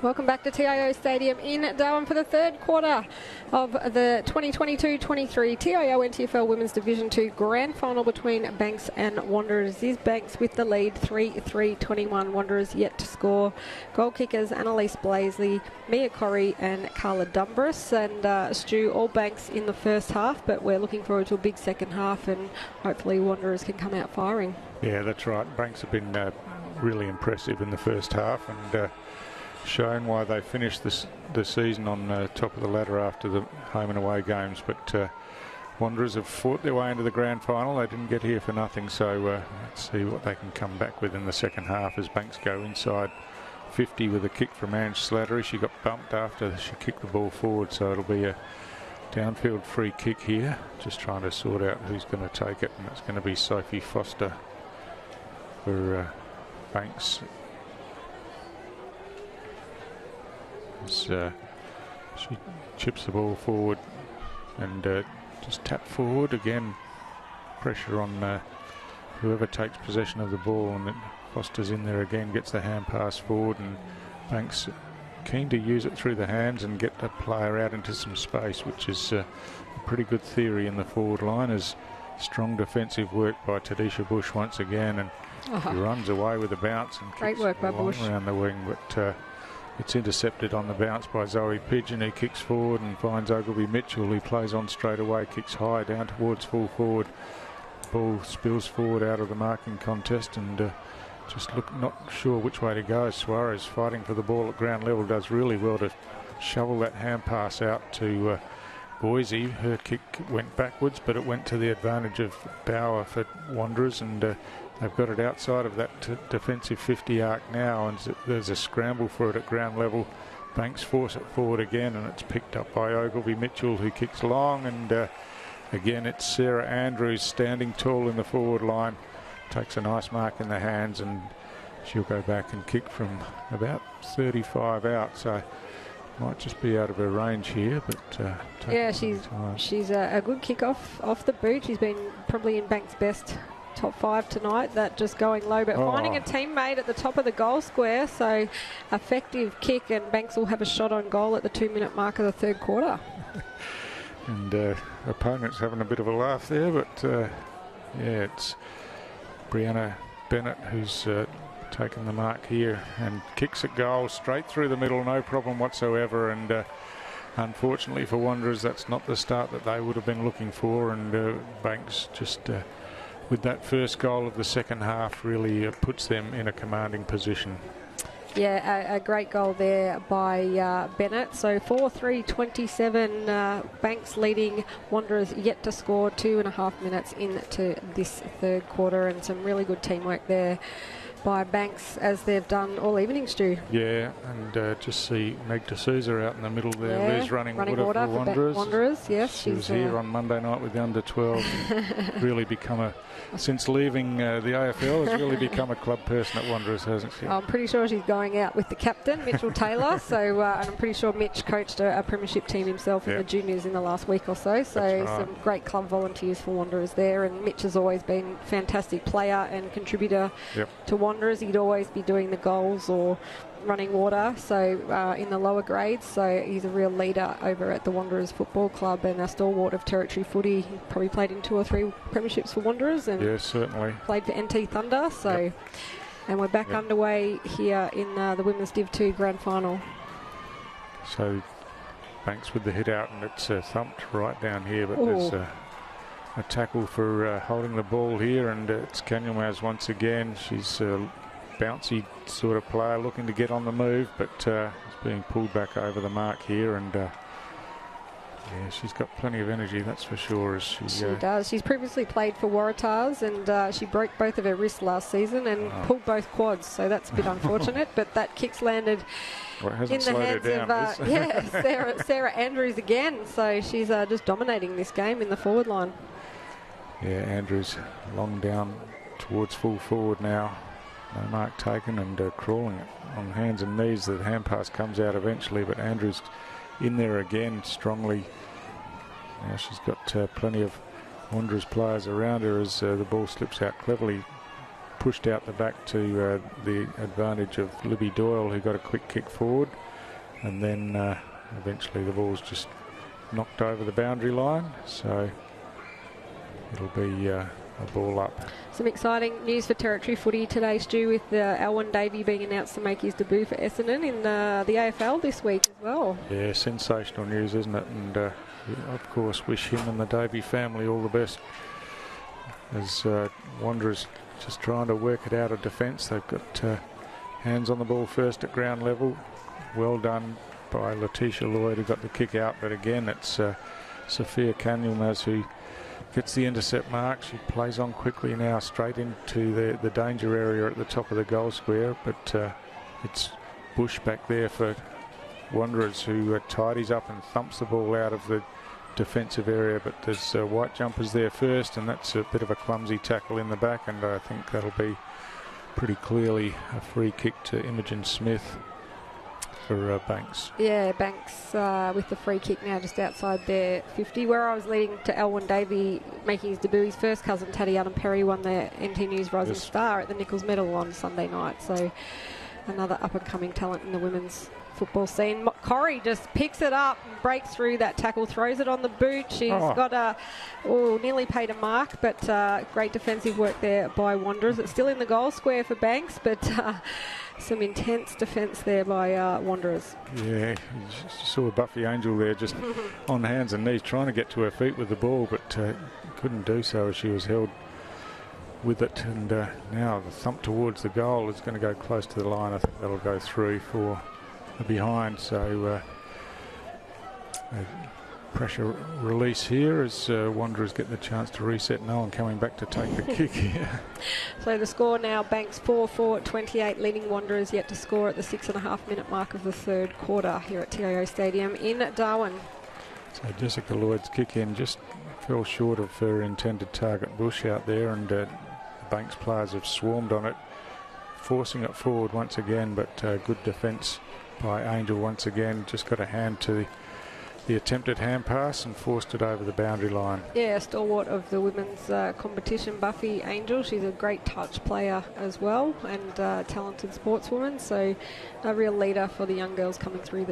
Welcome back to TIO Stadium in Darwin for the third quarter of the 2022-23 TIO NTFL Women's Division 2 Grand Final between Banks and Wanderers. Is Banks with the lead, 3-3-21. Wanderers yet to score. Goal kickers Annalise Blaisley, Mia Corrie and Carla Dumbris. And Stu, all Banks in the first half, but we're looking forward to a big second half and hopefully Wanderers can come out firing. Yeah, that's right. Banks have been really impressive in the first half and shown why they finished the season on top of the ladder after the home and away games. But Wanderers have fought their way into the grand final. They didn't get here for nothing, so let's see what they can come back with in the second half as Banks go inside 50 with a kick from Ange Slattery. She got bumped after she kicked the ball forward, so it'll be a downfield free kick here. Just trying to sort out who's going to take it, and it's going to be Sophie Foster for Banks. She chips the ball forward and just tap forward again. Pressure on whoever takes possession of the ball, and then Foster's in there again, gets the hand pass forward, and Banks keen to use it through the hands and get the player out into some space, which is a pretty good theory in the forward line. As strong defensive work by Tadisha Bush once again, and he runs away with a bounce and Great kicks work by long Bush around the wing, but it's intercepted on the bounce by Zoe Pigeon, who kicks forward and finds Ogilvy Mitchell, who plays on straight away, kicks high down towards full forward. Ball spills forward out of the marking contest, and just not sure which way to go. Suarez fighting for the ball at ground level, does really well to shovel that hand pass out to Boise. Her kick went backwards, but it went to the advantage of Bauer for Wanderers, and they've got it outside of that defensive 50 arc now, and there's a scramble for it at ground level. Banks force it forward again, and it's picked up by Ogilvy Mitchell, who kicks long, and again it's Sarah Andrews standing tall in the forward line, takes a nice mark in the hands, and she'll go back and kick from about 35 out, so might just be out of her range here, but yeah, she's a good kick off the boot. She's been probably in Banks' best top 5 tonight, that just going low, but finding a teammate at the top of the goal square, so effective kick, and Banks will have a shot on goal at the 2-minute mark of the third quarter. And opponents having a bit of a laugh there, but yeah, it's Brianna Bennett who's taken the mark here and kicks at goal straight through the middle, no problem whatsoever, and unfortunately for Wanderers that's not the start that they would have been looking for, and Banks just with that first goal of the second half really puts them in a commanding position. Yeah, a great goal there by Bennett. So 4-3-27, Banks leading, Wanderers yet to score 2.5 minutes into this third quarter, and some really good teamwork there by Banks, as they've done all evening, Stu. Yeah, and just see Meg D'Souza out in the middle there. Yeah, Liz running water for Wanderers. Yes, she was here on Monday night with the under-12. Really become since leaving the AFL, has really become a club person at Wanderers, hasn't she? I'm pretty sure she's going out with the captain, Mitchell Taylor. So, and I'm pretty sure Mitch coached a premiership team himself in the juniors in the last week or so. So right. Some great club volunteers for Wanderers there. And Mitch has always been a fantastic player and contributor to Wanderers. He'd always be doing the goals or running water, so in the lower grades, so he's a real leader over at the Wanderers Football Club and a stalwart of territory footy. He probably played in 2 or 3 premierships for Wanderers, and certainly played for NT Thunder. So and we're back underway here in the Women's Div 2 Grand Final. So Banks with the hit out, and it's thumped right down here, but there's a tackle for holding the ball here, and it's Kanyamaz once again. She's bouncy sort of player looking to get on the move, but is being pulled back over the mark here, and yeah, she's got plenty of energy, that's for sure. As she does. She's previously played for Waratahs, and she broke both of her wrists last season and pulled both quads, so that's a bit unfortunate, but that kick's landed in the hands of Sarah Andrews again, so she's just dominating this game in the forward line. Yeah, Andrews long down towards full forward now. No mark taken, and crawling it on hands and knees. The hand pass comes out eventually, but Andrews in there again strongly. Now she's got plenty of Wanderers players around her as the ball slips out cleverly, pushed out the back to the advantage of Libby Doyle, who got a quick kick forward, and then eventually the ball's just knocked over the boundary line, so it'll be a ball up. Some exciting news for territory footy today, Stu, with Alwyn Davey being announced to make his debut for Essendon in the AFL this week as well. Yeah, sensational news, isn't it? And we, of course, wish him and the Davey family all the best, as Wanderers just trying to work it out of defence. They've got hands on the ball first at ground level. Well done by Letitia Lloyd, who got the kick out, but again it's Sophia Canulmaz who gets the intercept mark. She plays on quickly now straight into the danger area at the top of the goal square, but it's Bush back there for Wanderers, who tidies up and thumps the ball out of the defensive area, but there's white jumpers there first, and that's a bit of a clumsy tackle in the back, and I think that'll be pretty clearly a free kick to Imogen Smith for Banks. Yeah, Banks with the free kick now just outside their 50. Where I was leading to Alwyn Davey making his debut, his first cousin Tatiana Perry won the NT News Rising Star at the Nichols Medal on Sunday night, so another up-and-coming talent in the women's football scene. Corrie just picks it up and breaks through that tackle, throws it on the boot. She's got nearly paid a mark, but great defensive work there by Wanderers. It's still in the goal square for Banks, but some intense defence there by Wanderers. Yeah, you saw Buffy Angel there just on hands and knees trying to get to her feet with the ball, but couldn't do so as she was held with it, and now the thump towards the goal is going to go close to the line. I think that'll go through for the behind, so pressure release here as Wanderers get the chance to reset. No one coming back to take the kick here. So the score now, Banks 4-4-28, leading Wanderers yet to score at the 6.5-minute mark of the third quarter here at TIO Stadium in Darwin. So Jessica Lloyd's kick in just fell short of her intended target, Bush, out there, and Banks players have swarmed on it, forcing it forward once again, but good defence by Angel once again. Just got a hand to the attempted hand pass and forced it over the boundary line. Yeah, stalwart of the women's competition, Buffy Angel. She's a great touch player as well, and talented sportswoman, so a real leader for the young girls coming through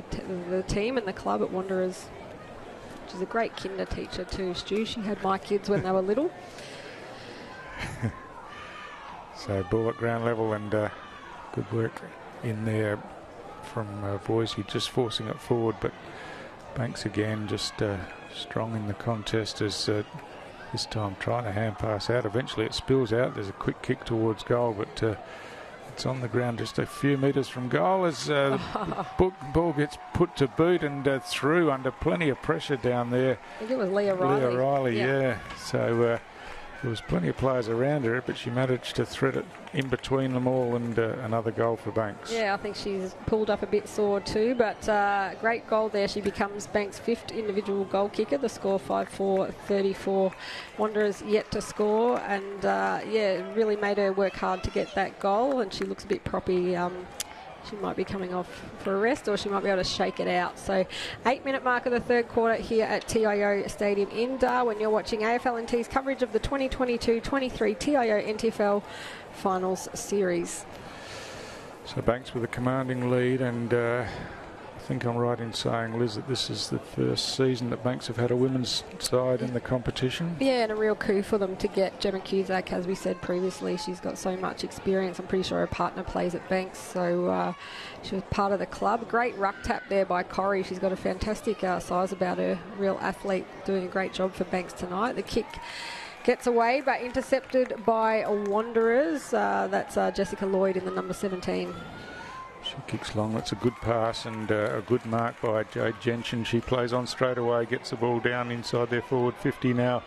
the team and the club at Wanderers. She's a great kinder teacher too, Stu. She had my kids when they were little. So ball at ground level, and good work in there from Boise, just forcing it forward, but Banks again just strong in the contest as this time trying to hand pass out. Eventually it spills out. There's a quick kick towards goal, but it's on the ground just a few metres from goal as the ball gets put to boot and through under plenty of pressure down there. I think it was Leah Riley. Yeah. So there was plenty of players around her, but she managed to thread it in between them all, and another goal for Banks. Yeah, I think she's pulled up a bit sore too, but great goal there. She becomes Banks' 5th individual goal kicker. The score 5-4-34. Wanderers yet to score, and really made her work hard to get that goal, and she looks a bit proppy. She might be coming off for a rest, or she might be able to shake it out. So 8-minute mark of the third quarter here at TIO Stadium in Darwin. You're watching AFL&T's coverage of the 2022-23 TIO NTFL Finals Series. So Banks with a commanding lead, and I think I'm right in saying, Liz, that this is the first season that Banks have had a women's side in the competition. Yeah, and a real coup for them to get Gemma Cusack, as we said previously. She's got so much experience. I'm pretty sure her partner plays at Banks, so she was part of the club. Great ruck tap there by Corrie. She's got a fantastic size about her. Real athlete, doing a great job for Banks tonight. The kick gets away, but intercepted by Wanderers. That's Jessica Lloyd in the number 17. She kicks long. That's a good pass and a good mark by Jade Jensen. She plays on straight away, gets the ball down inside their forward 50 now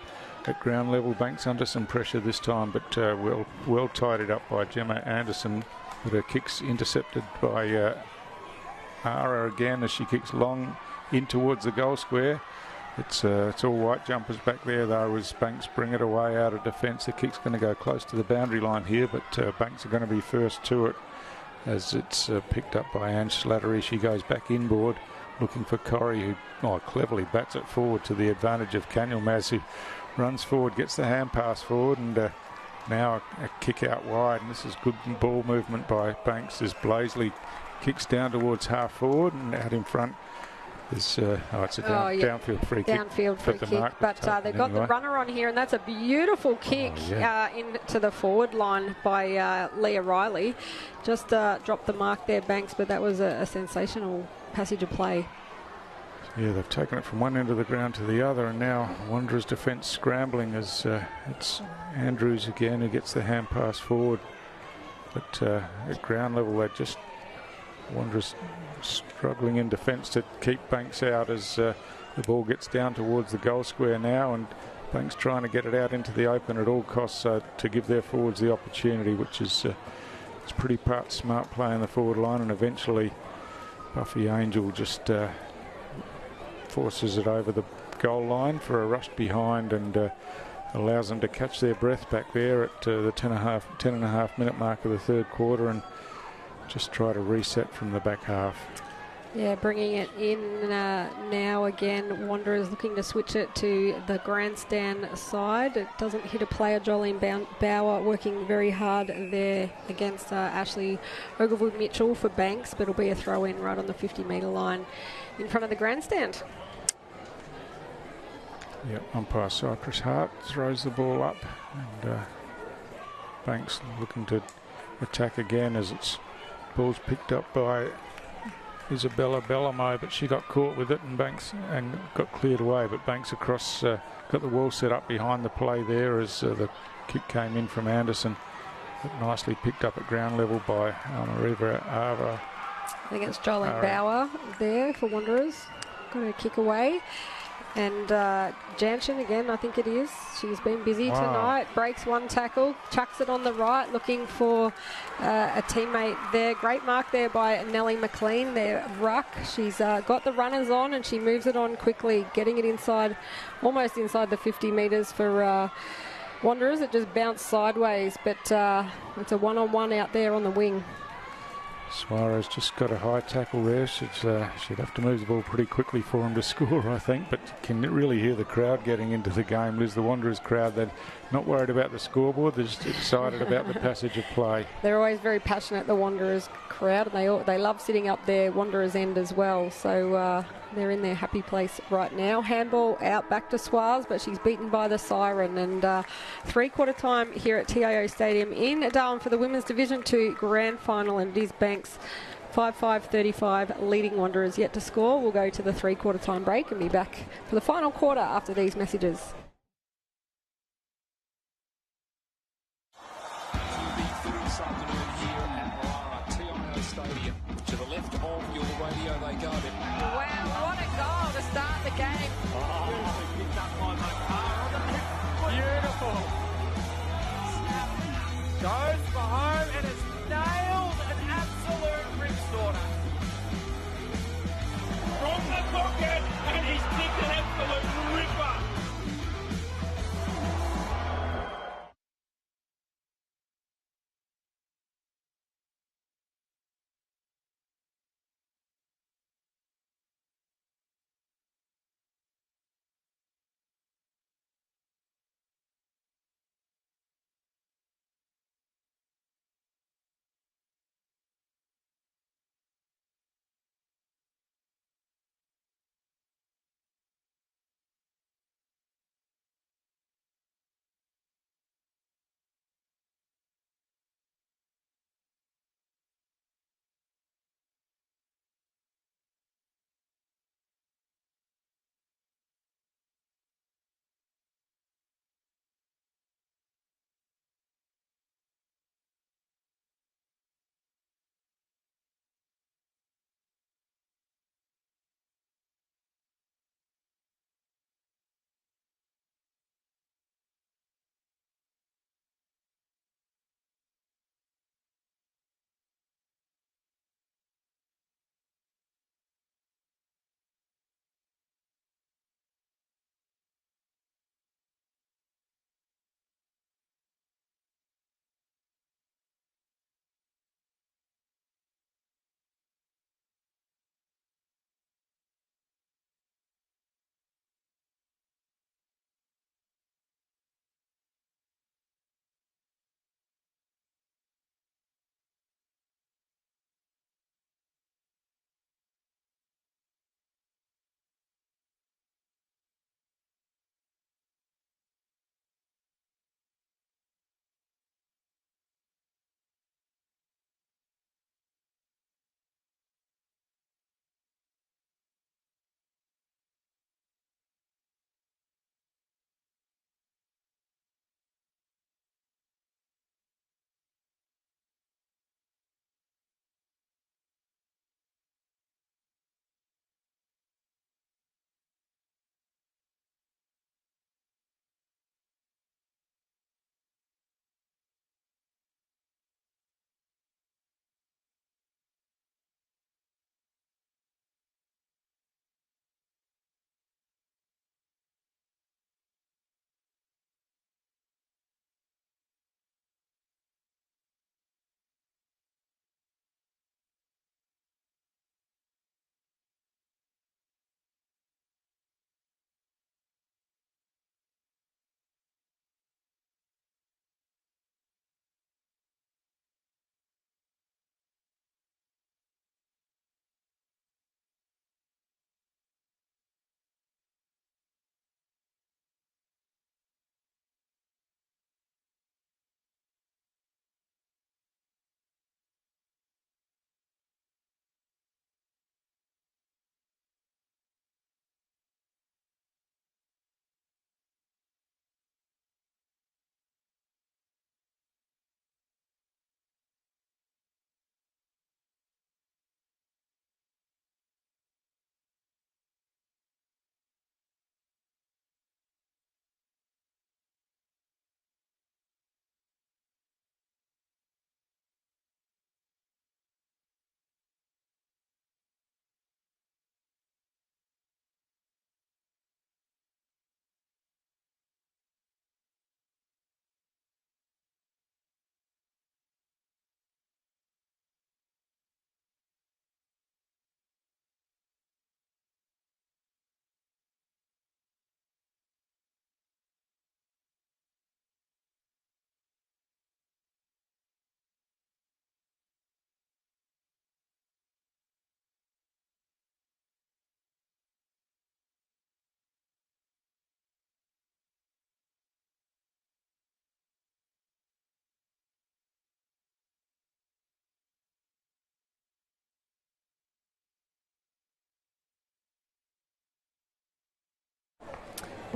at ground level. Banks under some pressure this time, but well tidied up by Gemma Anderson. But her kick's intercepted by Ara again as she kicks long in towards the goal square. It's all white jumpers back there though as Banks bring it away out of defence. The kick's going to go close to the boundary line here, but Banks are going to be first to it as it's picked up by Ange Slattery. She goes back inboard looking for Corrie, who cleverly bats it forward to the advantage of Canulmaz, who runs forward, gets the hand pass forward, and Now a kick out wide, and this is good ball movement by Banks as Blaisley kicks down towards half forward, and out in front is it's a downfield free kick. Downfield free kick, but they've got the runner on here, and that's a beautiful kick into the forward line by Leah Riley. Just dropped the mark there, Banks, but that was a sensational passage of play. Yeah, they've taken it from one end of the ground to the other, and now Wanderers defence scrambling as it's Andrews again who gets the hand pass forward. But at ground level, they're just Wanderers struggling in defence to keep Banks out as the ball gets down towards the goal square now, and Banks trying to get it out into the open at all costs to give their forwards the opportunity, which is it's pretty smart play in the forward line, and eventually Buffy Angel just forces it over the goal line for a rush behind, and allows them to catch their breath back there at the 10 and a half minute mark of the third quarter, and just try to reset from the back half. Yeah, bringing it in now again. Wanderers looking to switch it to the grandstand side. It doesn't hit a player. Jolene Bauer working very hard there against Ashley Oglewood-Mitchell for Banks, but it'll be a throw in right on the 50-metre line in front of the grandstand. Yep, umpire Cypress Hart throws the ball up, and Banks looking to attack again as it's ball's picked up by Isabella Bellamo, but she got caught with it, and Banks and got cleared away. But Banks across got the wall set up behind the play there as the kick came in from Anderson, but nicely picked up at ground level by Almariva Ava. I think it's Jolene Bauer there for Wanderers. Got her kick away. And Janshin again, I think it is. She's been busy tonight. Breaks one tackle, chucks it on the right, looking for a teammate there. Great mark there by Nellie McLean, their ruck. She's got the runners on, and she moves it on quickly, getting it inside, almost inside the 50 metres for Wanderers. It just bounced sideways, but it's a one-on-one out there on the wing. Suarez just got a high tackle there. She'd have to move the ball pretty quickly for him to score, I think. But you can really hear the crowd getting into the game. Liz, the Wanderers crowd, they're not worried about the scoreboard. They're just excited about the passage of play. They're always very passionate, the Wanderers crowd. And they love sitting up there, Wanderers end as well. So they're in their happy place right now. Handball out back to Suarez, but she's beaten by the siren. And three-quarter time here at TIO Stadium in Darwin for the Women's Division 2 Grand Final. And it is Banks 5-5-35 leading Wanderers yet to score. We'll go to the three-quarter time break and be back for the final quarter after these messages. This afternoon here at TIO Stadium. To the left of your radio they go. Wow, what a goal to start the game. Beautiful. Goes for home and has nailed an absolute ripstorter. From the pocket, and he's kicked an absolute ripper.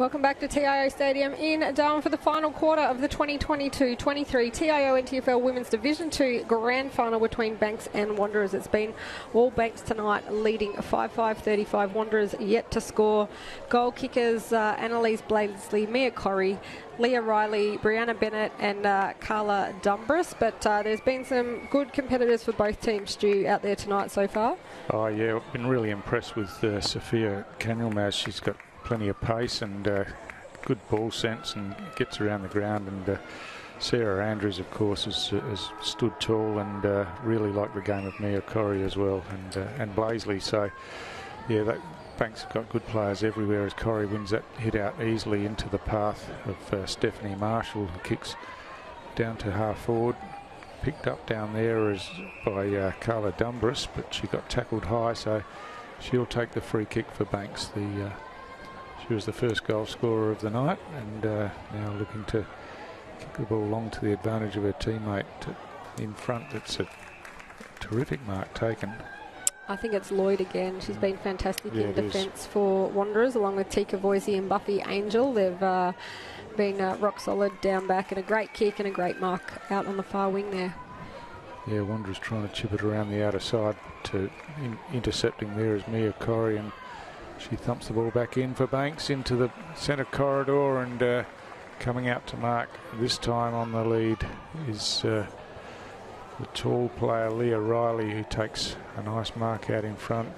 Welcome back to TIO Stadium in Darwin for the final quarter of the 2022-23 TIO NTFL Women's Division 2 Grand Final between Banks and Wanderers. It's been all Banks tonight, leading 5-5-35. Wanderers yet to score. Goal kickers Annalise Bladesley, Mia Corrie, Leah Riley, Brianna Bennett and Carla Dumbris. But there's been some good competitors for both teams, Stu, out there tonight so far. Oh yeah, I've been really impressed with Sophia Canelmaz. She's got plenty of pace and good ball sense and gets around the ground. And Sarah Andrews, of course, has stood tall and really liked the game of Mia Corrie as well, and Blaisley. So yeah, that Banks have got good players everywhere as Corrie wins that hit out easily into the path of Stephanie Marshall, who kicks down to half forward. Picked up down there by Carla Dumbris, but she got tackled high, so she'll take the free kick for Banks. She was the first goal scorer of the night, and now looking to kick the ball long to the advantage of her teammate in front. That's a terrific mark taken. I think it's Lloyd again. She's been fantastic in defence for Wanderers, along with Tika Voisey and Buffy Angel. They've been rock solid down back, and a great kick and a great mark out on the far wing there. Yeah, Wanderers trying to chip it around the outer side to intercepting there is Mia Corrie, and she thumps the ball back in for Banks into the centre corridor, and coming out to mark this time on the lead is the tall player Leah Riley, who takes a nice mark out in front.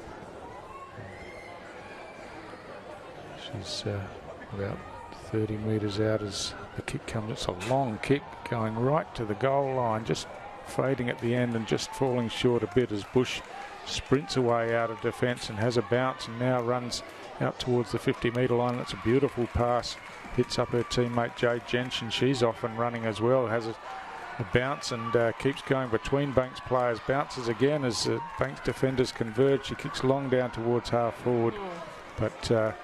She's about 30 metres out as the kick comes. It's a long kick going right to the goal line, just fading at the end and just falling short a bit as Bush sprints away out of defence and has a bounce and now runs out towards the 50-metre line. That's a beautiful pass. Hits up her teammate Jade Jensen. She's off and running as well. Has a bounce and keeps going between Banks players. Bounces again as Banks defenders converge. She kicks long down towards half forward, but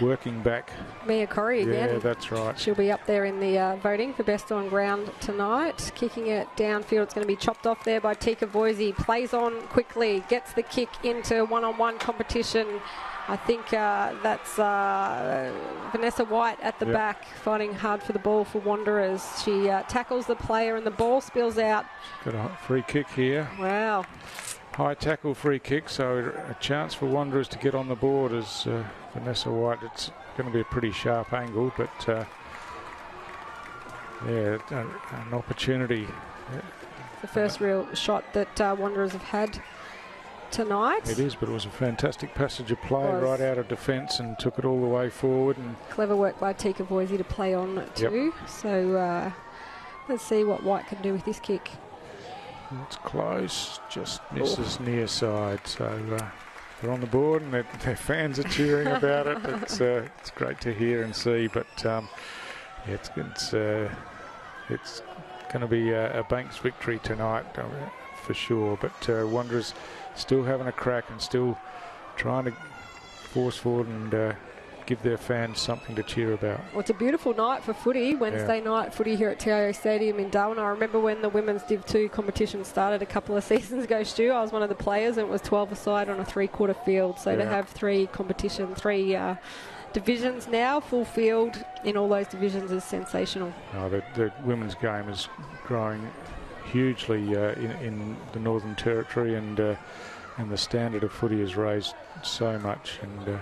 working back. Mia Corrie again. Yeah, that's right. She'll be up there in the voting for best on ground tonight. Kicking it downfield. It's going to be chopped off there by Tika Voisey. Plays on quickly. Gets the kick into one-on-one competition. I think that's Vanessa White at the back, fighting hard for the ball for Wanderers. She tackles the player and the ball spills out. Got a free kick here. Wow. High tackle free kick, so a chance for Wanderers to get on the board as Vanessa White. It's going to be a pretty sharp angle, but yeah, an opportunity. The first real shot that Wanderers have had tonight. It is, but it was a fantastic passage of play right out of defence and took it all the way forward. And clever work by Tika Voisey to play on too. So let's see what White can do with this kick. It's close, just misses near side. So they're on the board and their fans are cheering about it. It's great to hear and see. But yeah, it's going to be a Banks victory tonight for sure. But Wanderers still having a crack and still trying to force forward and give their fans something to cheer about. Well, it's a beautiful night for footy, Wednesday night footy here at TIO Stadium in Darwin. I remember when the women's Div 2 competition started a couple of seasons ago, Stu. I was one of the players and it was 12-a-side on a three-quarter field. So to have three divisions now, full field in all those divisions is sensational. Oh, the women's game is growing hugely in the Northern Territory, and the standard of footy has raised so much. And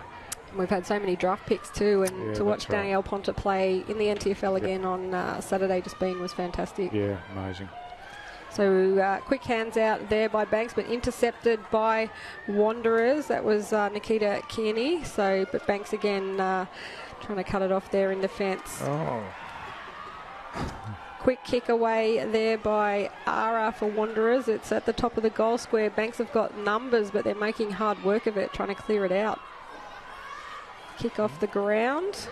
we've had so many draft picks too, and to watch Danielle Ponta play in the NTFL again on Saturday was fantastic. Yeah, amazing. So quick hands out there by Banks, but intercepted by Wanderers. That was Nikita Kearney. But Banks again trying to cut it off there in defence. Oh. Quick kick away there by Ara for Wanderers. It's at the top of the goal square. Banks have got numbers, but they're making hard work of it, trying to clear it out. Kick off the ground.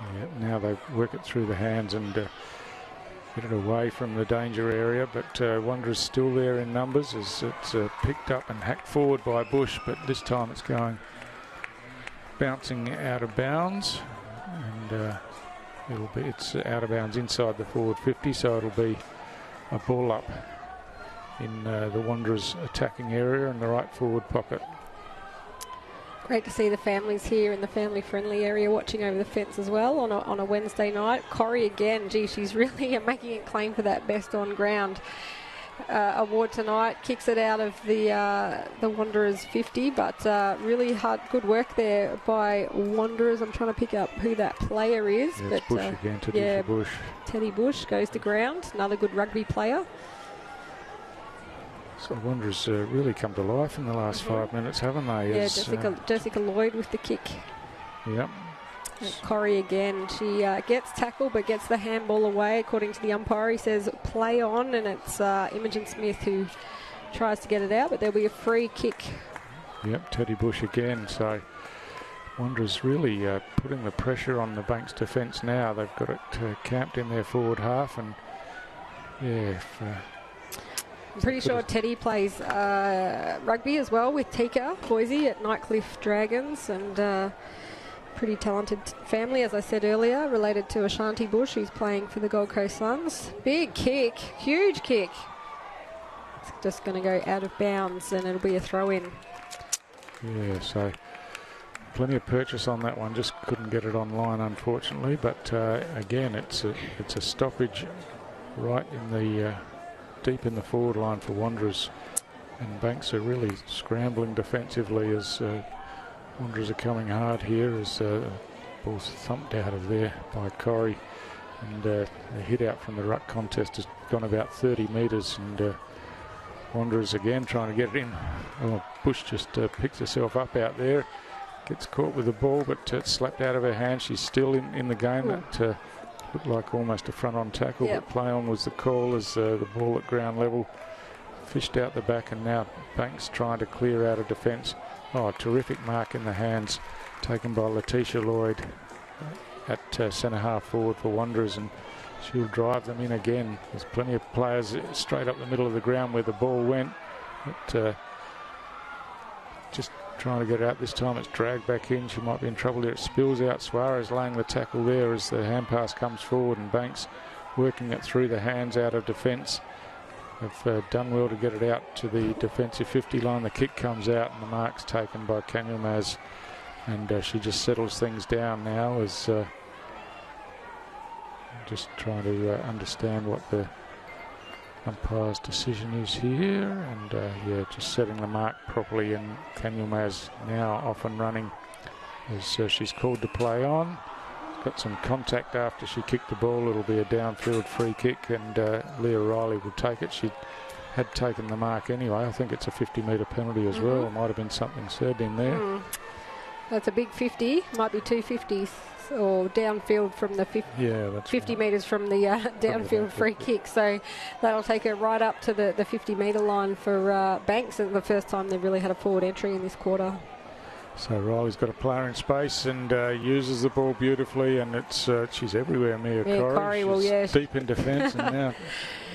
Yeah, now they work it through the hands and get it away from the danger area, but Wanderers still there in numbers as it's picked up and hacked forward by Bush, but this time it's going bouncing out of bounds, and it's out of bounds inside the forward 50, so it'll be a ball up in the Wanderers attacking area in the right forward pocket. Great to see the families here in the family-friendly area watching over the fence as well on a Wednesday night. Corrie again, gee, she's really making a claim for that best on ground award tonight. Kicks it out of the Wanderers 50, but really good work there by Wanderers. I'm trying to pick up who that player is. Yeah, but Bush again, Teddy Bush. Teddy Bush goes to ground, another good rugby player. So Wanderers really come to life in the last 5 minutes, haven't they? Yeah, Jessica Lloyd with the kick. Yep. Corrie again. She gets tackled but gets the handball away, according to the umpire. He says play on, and it's Imogen Smith who tries to get it out, but there'll be a free kick. Yep, Teddy Bush again. So Wanderers really putting the pressure on the Banks defence now. They've got it camped in their forward half, and yeah. I'm pretty sure Teddy plays rugby as well with Tika Boise at Nightcliff Dragons, and pretty talented family, as I said earlier, related to Ashanti Bush, who's playing for the Gold Coast Suns. Big kick, huge kick. It's just going to go out of bounds, and it'll be a throw-in. Yeah, so plenty of purchase on that one. Just couldn't get it online, unfortunately. But again, it's a stoppage right in the deep in the forward line for Wanderers, and Banks are really scrambling defensively as Wanderers are coming hard here as ball's thumped out of there by Corrie, and the hit out from the ruck contest has gone about 30 metres, and Wanderers again trying to get it in. Oh, Bush just picks herself up out there, gets caught with the ball, but it's slapped out of her hand. She's still in the game. That looked like almost a front-on tackle, but play on was the call as the ball at ground level fished out the back, and now Banks trying to clear out of defence. Oh, a terrific mark in the hands taken by Letitia Lloyd at centre half forward for Wanderers, and she'll drive them in again. There's plenty of players straight up the middle of the ground where the ball went. But, just trying to get it out this time. It's dragged back in. She might be in trouble there. It spills out. Suarez laying the tackle there as the hand pass comes forward, and Banks working it through the hands out of defence. Have done well to get it out to the defensive 50 line. The kick comes out, and the mark's taken by Kanyumaz, and she just settles things down now as just trying to understand what the umpire's decision is here, and yeah, just setting the mark properly, and Kanyumaz now off and running as she's called to play on. Got some contact after she kicked the ball. It'll be a downfield free kick, and Leah Riley will take it. She had taken the mark anyway. I think it's a 50-metre penalty as well. It might have been something said in there. That's a big 50. Might be 2 50s, or downfield from the 50 metres from the downfield free kick. So that'll take her right up to the 50-metre line for Banks, and the first time they've really had a forward entry in this quarter. So Riley's got a player in space and uses the ball beautifully, and it's she's everywhere, Mia Corrie. She's deep in defence, and now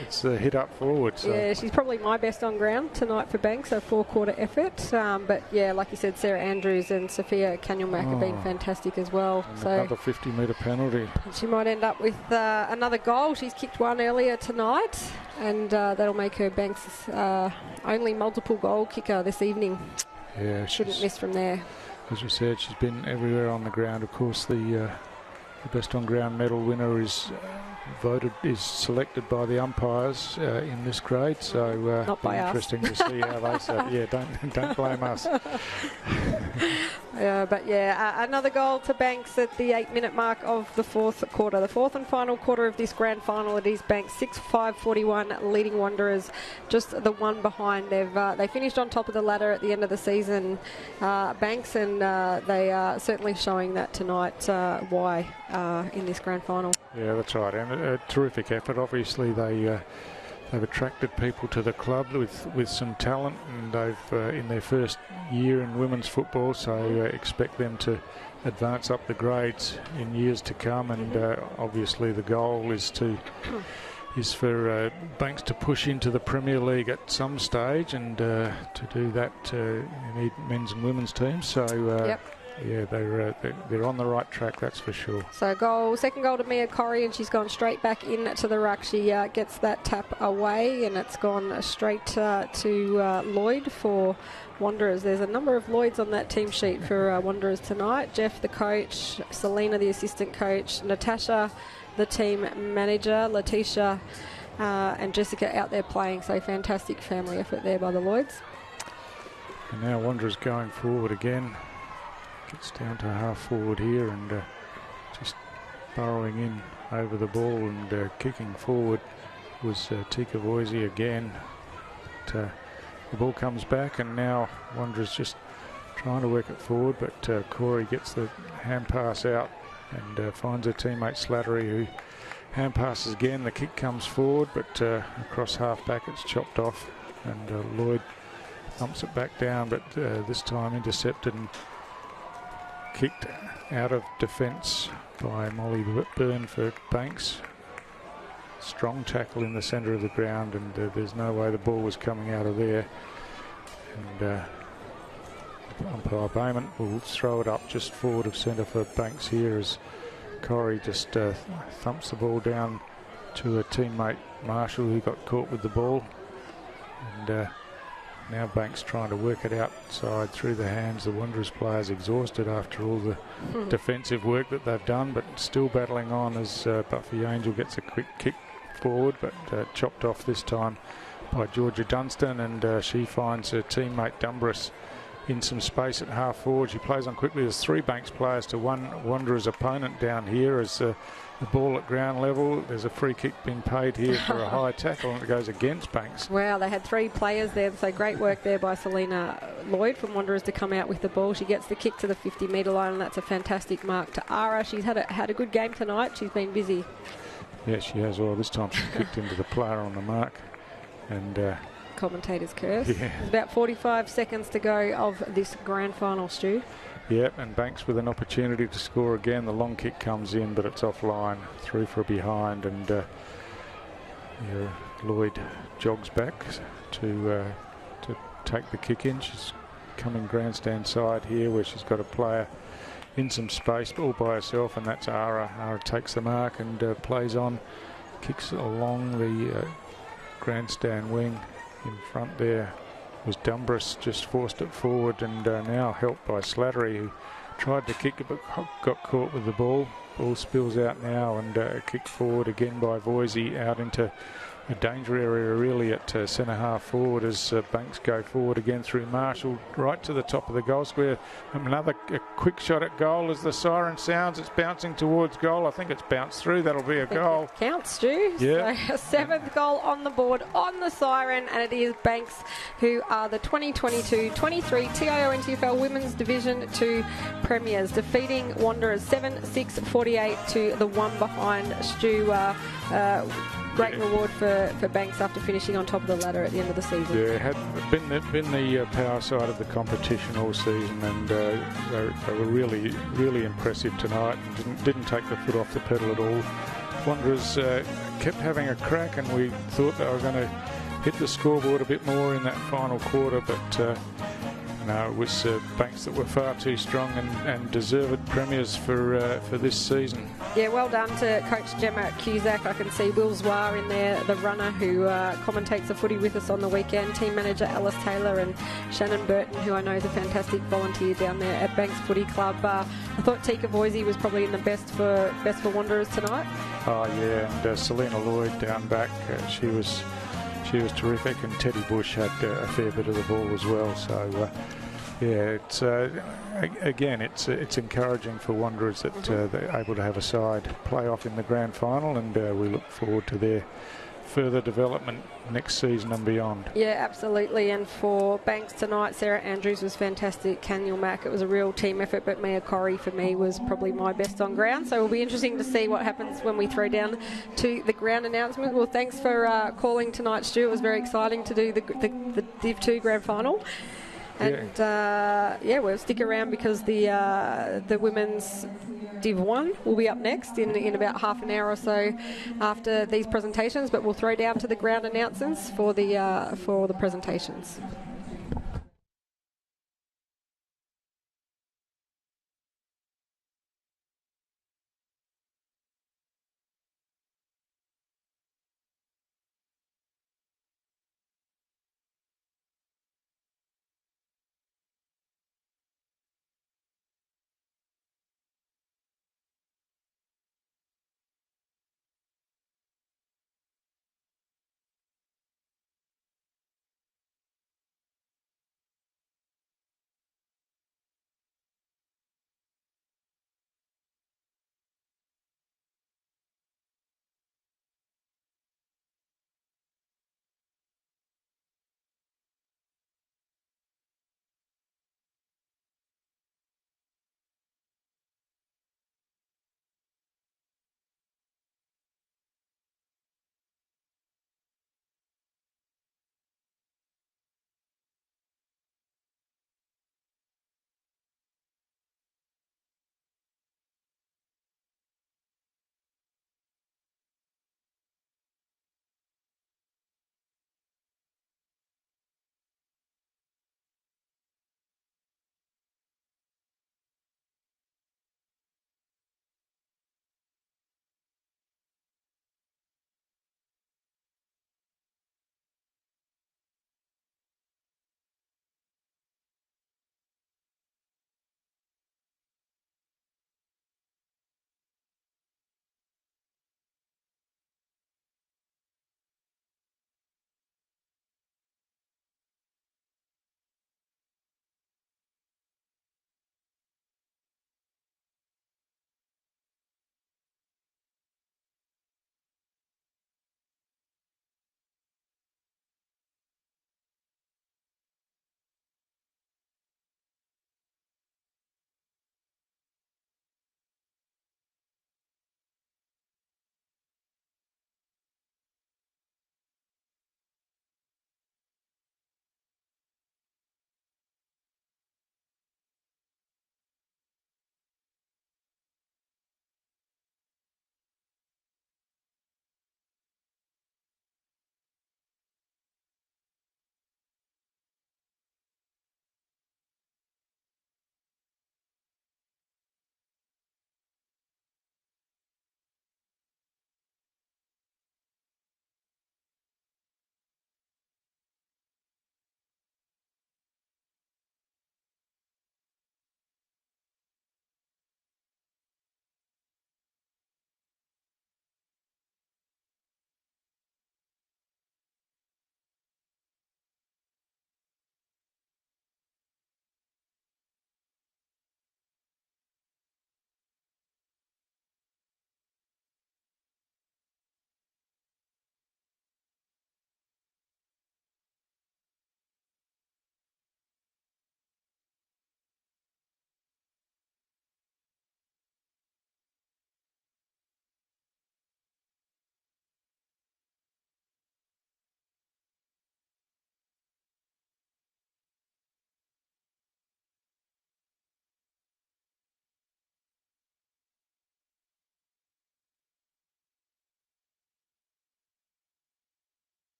it's a hit up forward. So. Yeah, she's probably my best on ground tonight for Banks, a 4-quarter effort. But yeah, like you said, Sarah Andrews and Sophia Kanyumak have been fantastic as well. So another 50-metre penalty. She might end up with another goal. She's kicked one earlier tonight, and that'll make her Banks' only multiple goal kicker this evening. Yeah, shouldn't miss from there. As we said, she's been everywhere on the ground. Of course, the best on ground medal winner is selected by the umpires in this grade. So not by us. Interesting to see how they say. Yeah, don't blame us. But yeah, another goal to Banks at the 8-minute mark of the fourth quarter. The fourth and final quarter of this grand final. It is Banks 6-5-41 leading Wanderers, just the one behind. They finished on top of the ladder at the end of the season, Banks, and they are certainly showing that tonight why in this grand final. Yeah, that's right, and a terrific effort. Obviously, they've attracted people to the club with some talent, and they've in their first year in women's football, so expect them to advance up the grades in years to come. And obviously, the goal is for Banks to push into the Premier League at some stage, and to do that, you need men's and women's teams. So yeah, they're on the right track, that's for sure. So second goal to Mia Corrie, and she's gone straight back into the ruck. She gets that tap away, and it's gone straight to Lloyd for Wanderers. There's a number of Lloyds on that team sheet for Wanderers tonight. Jeff, the coach, Selena, the assistant coach, Natasha, the team manager, Letitia, and Jessica out there playing. So fantastic family effort there by the Lloyds. And now Wanderers going forward again. Gets down to half forward here and just burrowing in over the ball and kicking forward was Tika Voisey again. But, the ball comes back and now Wanderers just trying to work it forward, but Corey gets the hand pass out and finds her teammate Slattery, who hand passes again. The kick comes forward, but across half back it's chopped off, and Lloyd thumps it back down, but this time intercepted and kicked out of defence by Molly Byrne for Banks. Strong tackle in the centre of the ground, and there's no way the ball was coming out of there. And umpire Bayman will throw it up just forward of centre for Banks here as Corrie just thumps the ball down to her teammate Marshall, who got caught with the ball. And now Banks trying to work it outside through the hands. The Wanderers players exhausted after all the defensive work that they've done, but still battling on as Buffy Angel gets a quick kick forward, but chopped off this time by Georgia Dunstan, and she finds her teammate Dumbrus in some space at half forward. She plays on quickly. There's 3 Banks players to 1 Wanderers opponent down here as the ball at ground level. There's a free kick being paid here for a high tackle, and it goes against Banks. Wow, they had 3 players there, so great work there by Selena Lloyd from Wanderers to come out with the ball. She gets the kick to the 50-metre line, and that's a fantastic mark to Ara. She's had a good game tonight. She's been busy. Yeah, she has. Well, this time she kicked into the player on the mark. And commentator's curse. Yeah. There's about 45 seconds to go of this grand final, Stu. Yep, and Banks with an opportunity to score again. The long kick comes in, but it's offline, through for a behind, and Lloyd jogs back to take the kick in. She's coming grandstand side here, where she's got a player in some space all by herself, and that's Ara. Ara takes the mark and plays on, kicks along the grandstand wing. In front there was Dumbrus, just forced it forward, and now helped by Slattery, who tried to kick it but got caught with the ball. Ball spills out now, and a kick forward again by Voisey out into a danger area really at centre half forward as Banks go forward again through Marshall right to the top of the goal square. Another quick shot at goal as the siren sounds. It's bouncing towards goal. I think it's bounced through. That'll be a goal. It counts, Stu. Yeah. So a 7th goal on the board on the siren, and it is Banks who are the 2022-23 TIO NTFL Women's Division 2 Premiers, defeating Wanderers 7-6-48 to the one behind. Stu, great reward for Banks after finishing on top of the ladder at the end of the season. Yeah, it had been the power side of the competition all season, and they were really, really impressive tonight. Didn't take the foot off the pedal at all. Wanderers kept having a crack, and we thought they were going to hit the scoreboard a bit more in that final quarter, but no, it was Banks that were far too strong and deserved premiers for this season. Yeah, well done to Coach Gemma Cusack. I can see Will Zwar in there, the runner who commentates the footy with us on the weekend. Team manager Alice Taylor and Shannon Burton, who I know is a fantastic volunteer down there at Banks Footy Club. I thought Tika Voisey was probably in the best for Wanderers tonight. Oh yeah, and Selena Lloyd down back, she was terrific, and Teddy Bush had a fair bit of the ball as well. So yeah, it's again, it's encouraging for Wanderers that they're able to have a side play off in the grand final, and we look forward to their further development next season and beyond. Yeah, absolutely. And for Banks tonight, Sarah Andrews was fantastic. Kaniel Mack, it was a real team effort, but Mia Corrie for me was probably my best on ground. So it'll be interesting to see what happens when we throw down to the ground announcement. Well, thanks for calling tonight, Stu. It was very exciting to do the Div 2 grand final. And we'll stick around because the women's Div 1 will be up next in about half an hour or so after these presentations. But we'll throw down to the ground announcements for the presentations.